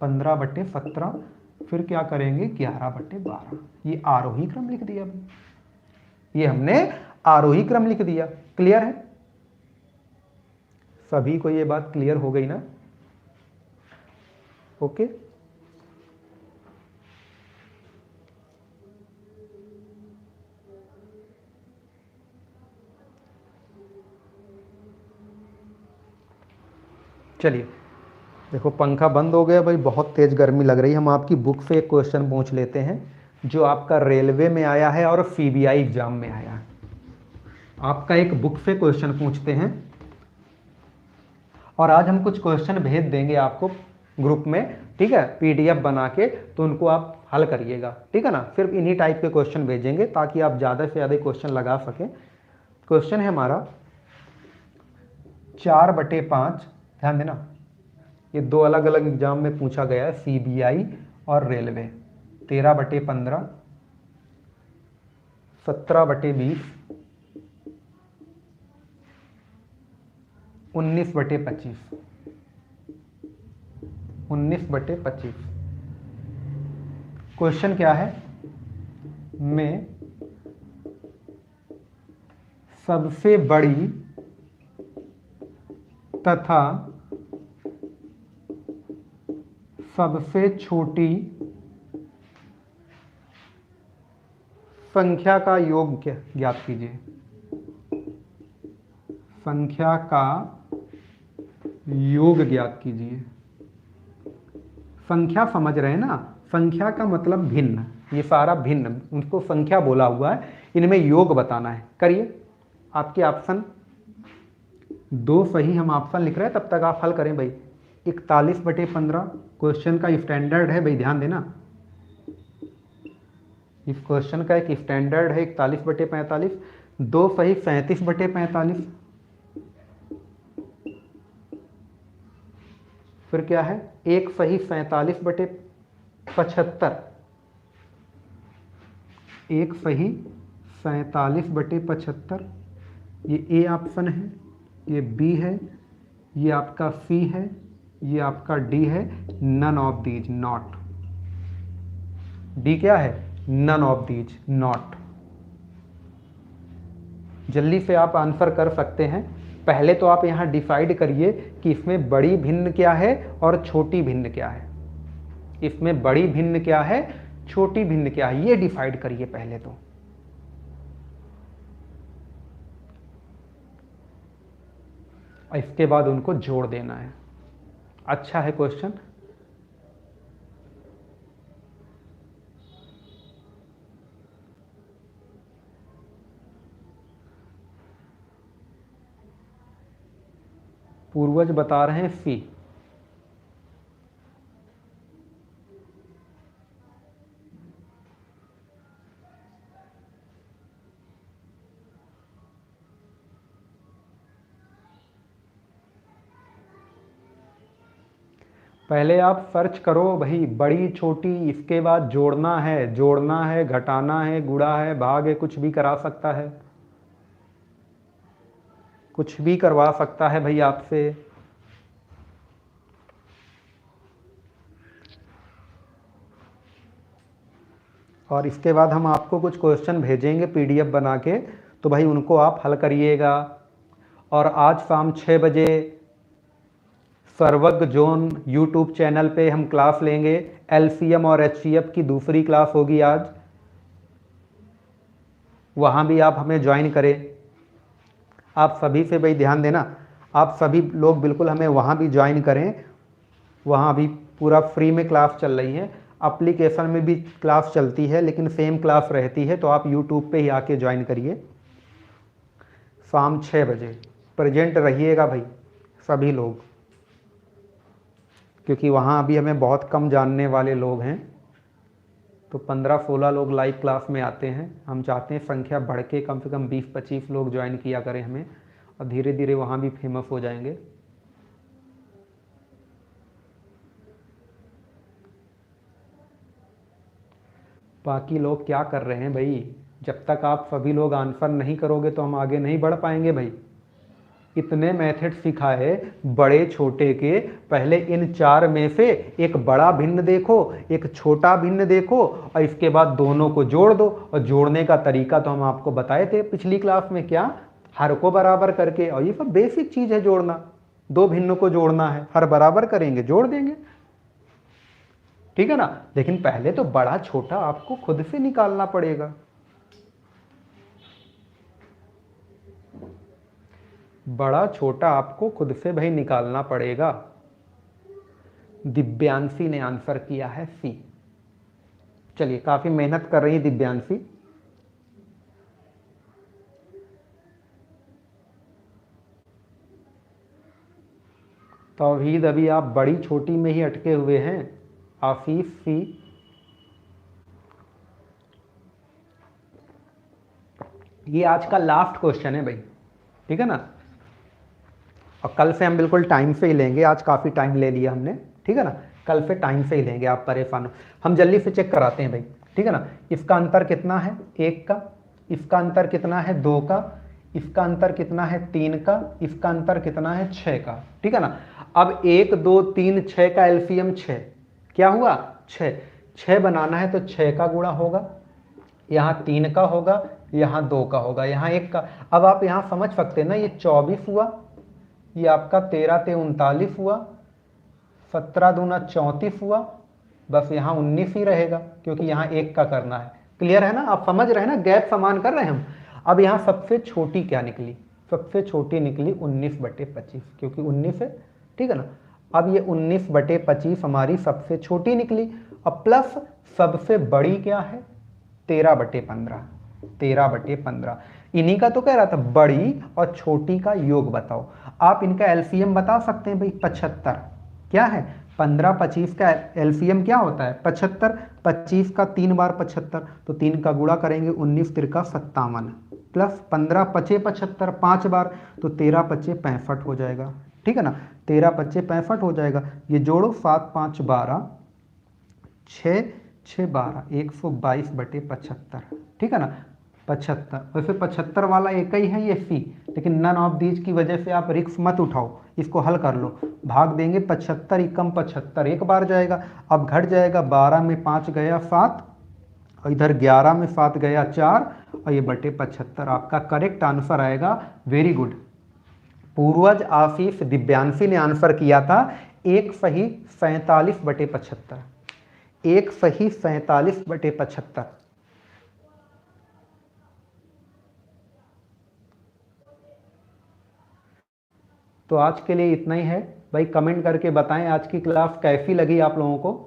15/17, फिर क्या करेंगे 11/12। ये आरोही क्रम लिख दिया भाई, ये हमने आरोही क्रम लिख दिया। क्लियर है, सभी को ये बात क्लियर हो गई ना, ओके। चलिए देखो पंखा बंद हो गया भाई, बहुत तेज गर्मी लग रही है। हम आपकी बुक से एक क्वेश्चन पूछ लेते हैं जो आपका रेलवे में आया है और सीबीआई एग्जाम में आया है। आपका एक बुक से क्वेश्चन पूछते हैं और आज हम कुछ क्वेश्चन भेज देंगे आपको ग्रुप में, ठीक है, पीडीएफ बना के, तो उनको आप हल करिएगा, ठीक है ना। सिर्फ इन्हीं टाइप के क्वेश्चन भेजेंगे ताकि आप ज़्यादा से ज़्यादा क्वेश्चन लगा सकें। क्वेश्चन है हमारा 4/5, ध्यान देना, ये 2 अलग अलग एग्जाम में पूछा गया है, सीबीआई और रेलवे। 13/15, 17/20, 19/25, 19/25। क्वेश्चन क्या है, में सबसे बड़ी तथा सबसे छोटी संख्या का योग ज्ञात कीजिए। संख्या का योग ज्ञात कीजिए। संख्या समझ रहे हैं ना, संख्या का मतलब भिन्न, ये सारा भिन्न, उनको संख्या बोला हुआ है, इनमें योग बताना है। करिए, आपके ऑप्शन 2 सही हम ऑप्शन लिख रहे हैं, तब तक आप हल करें भाई। 41/15 क्वेश्चन का स्टैंडर्ड है भाई, ध्यान देना, इस क्वेश्चन का एक स्टैंडर्ड है 41/45, 2 सही 37/45, फिर क्या है 1 सही 47/75, 1 सही 47/75, ये ए ऑप्शन है, ये बी है, ये आपका सी है, ये आपका डी है, none of these, not. D क्या है नन ऑफ दीज, नॉट। जल्दी से आप आंसर कर सकते हैं। पहले तो आप यहाँ डिसाइड करिए कि इसमें बड़ी भिन्न क्या है और छोटी भिन्न क्या है। इसमें बड़ी भिन्न क्या है, छोटी भिन्न क्या है, ये डिसाइड करिए पहले तो। इसके बाद उनको जोड़ देना है। अच्छा है क्वेश्चन। पूर्वज बता रहे हैं सी। पहले आप सर्च करो भाई, बड़ी छोटी, इसके बाद जोड़ना है, घटाना है, गुणा है, भाग है, कुछ भी करा सकता है, कुछ भी करवा सकता है भाई आपसे। और इसके बाद हम आपको कुछ क्वेश्चन भेजेंगे पीडीएफ बना के, तो भाई उनको आप हल करिएगा। और आज शाम 6 बजे सर्वज्ञ जोन यूट्यूब चैनल पे हम क्लास लेंगे। एलसीएम और एचसीएफ की दूसरी क्लास होगी आज, वहाँ भी आप हमें ज्वाइन करें। आप सभी से भाई ध्यान देना, आप सभी लोग बिल्कुल हमें वहाँ भी ज्वाइन करें। वहाँ भी पूरा फ्री में क्लास चल रही है, एप्लीकेशन में भी क्लास चलती है, लेकिन सेम क्लास रहती है। तो आप यूट्यूब पे ही आके ज्वाइन करिए। शाम 6 बजे प्रेजेंट रहिएगा भाई सभी लोग, क्योंकि वहाँ अभी हमें बहुत कम जानने वाले लोग हैं। तो 15-16 लोग लाइव क्लास में आते हैं। हम चाहते हैं संख्या बढ़ के कम से कम 20-25 लोग ज्वाइन किया करें हमें, और धीरे धीरे वहाँ भी फेमस हो जाएंगे। बाकी लोग क्या कर रहे हैं भाई, जब तक आप सभी लोग आंसर नहीं करोगे तो हम आगे नहीं बढ़ पाएंगे भाई। इतने मेथड सिखाए बड़े छोटे के, पहले इन 4 में से एक बड़ा भिन्न देखो, एक छोटा भिन्न देखो, और इसके बाद दोनों को जोड़ दो। और जोड़ने का तरीका तो हम आपको बताए थे पिछली क्लास में, क्या, हर को बराबर करके। और ये सब बेसिक चीज है जोड़ना। 2 भिन्न को जोड़ना है, हर बराबर करेंगे, जोड़ देंगे, ठीक है ना। लेकिन पहले तो बड़ा छोटा आपको खुद से निकालना पड़ेगा। बड़ा छोटा आपको खुद से भाई निकालना पड़ेगा। दिव्यांशी ने आंसर किया है सी। चलिए, काफी मेहनत कर रही है दिव्यांशी। तौहीद, अभी आप बड़ी छोटी में ही अटके हुए हैं। आफीफ सी। ये आज का लास्ट क्वेश्चन है भाई, ठीक है ना। और कल से हम बिल्कुल टाइम से ही लेंगे। आज काफ़ी टाइम ले लिया हमने, ठीक है ना। कल से टाइम से ही लेंगे, आप परेशान हो। हम जल्दी से चेक कराते हैं भाई, ठीक है ना। इसका अंतर कितना है 1 का, इसका अंतर कितना है 2 का, इसका अंतर कितना है 3 का, इसका अंतर कितना है 6 का, ठीक है ना। अब 1 2 3 6 का एलसीएम 6, क्या हुआ 6 बनाना है तो 6 का गुणा होगा, यहाँ 3 का होगा, यहाँ 2 का होगा, यहाँ 1 का। अब आप यहाँ समझ सकते हैं ना, ये 24 हुआ, ये आपका 13 ते 39 हुआ, 17 दूना 34 हुआ, बस यहाँ 19 ही रहेगा, क्योंकि यहाँ 1 का करना है। क्लियर है ना, आप समझ रहे हैं ना, गैप समान कर रहे हैं हम। अब यहाँ सबसे छोटी क्या निकली, सबसे छोटी निकली 19/25, क्योंकि 19 है, ठीक है ना। अब ये 19/25 हमारी सबसे छोटी निकली। अब प्लस सबसे बड़ी क्या है 13/15, 13/15। इन्हीं का तो कह रहा था, बड़ी और छोटी का योग बताओ। आप इनका एलसीएम बता सकते हैं भाई 75, क्या है 15-25 का एलसीएम क्या होता है 75, 25 का 3 बार 75, तो 3 का गुणा करेंगे 19 तिरका 57, प्लस 15-5 75 5 बार, तो 13-5 65 हो जाएगा, ठीक है ना। 13-5 65 हो जाएगा। ये जोड़ो 7-5 12, 6-6 12, 122/75, ठीक है ना। 75, वैसे 75 वाला एक ही है ये सी, लेकिन नन ऑफ दीज की वजह से आप रिस्क मत उठाओ, इसको हल कर लो। भाग देंगे 75 एकम 75, एक बार जाएगा। अब घट जाएगा, 12 में 5 गया 7, और इधर 11 में 7 गया 4 और ये बटे 75 आपका करेक्ट आंसर आएगा। Very good. पूर्वज, आफीफ, दिव्यांशी ने आंसर किया था 1:47/75। 1:47/75। तो आज के लिए इतना ही है भाई। कमेंट करके बताएं आज की क्लास कैसी लगी आप लोगों को।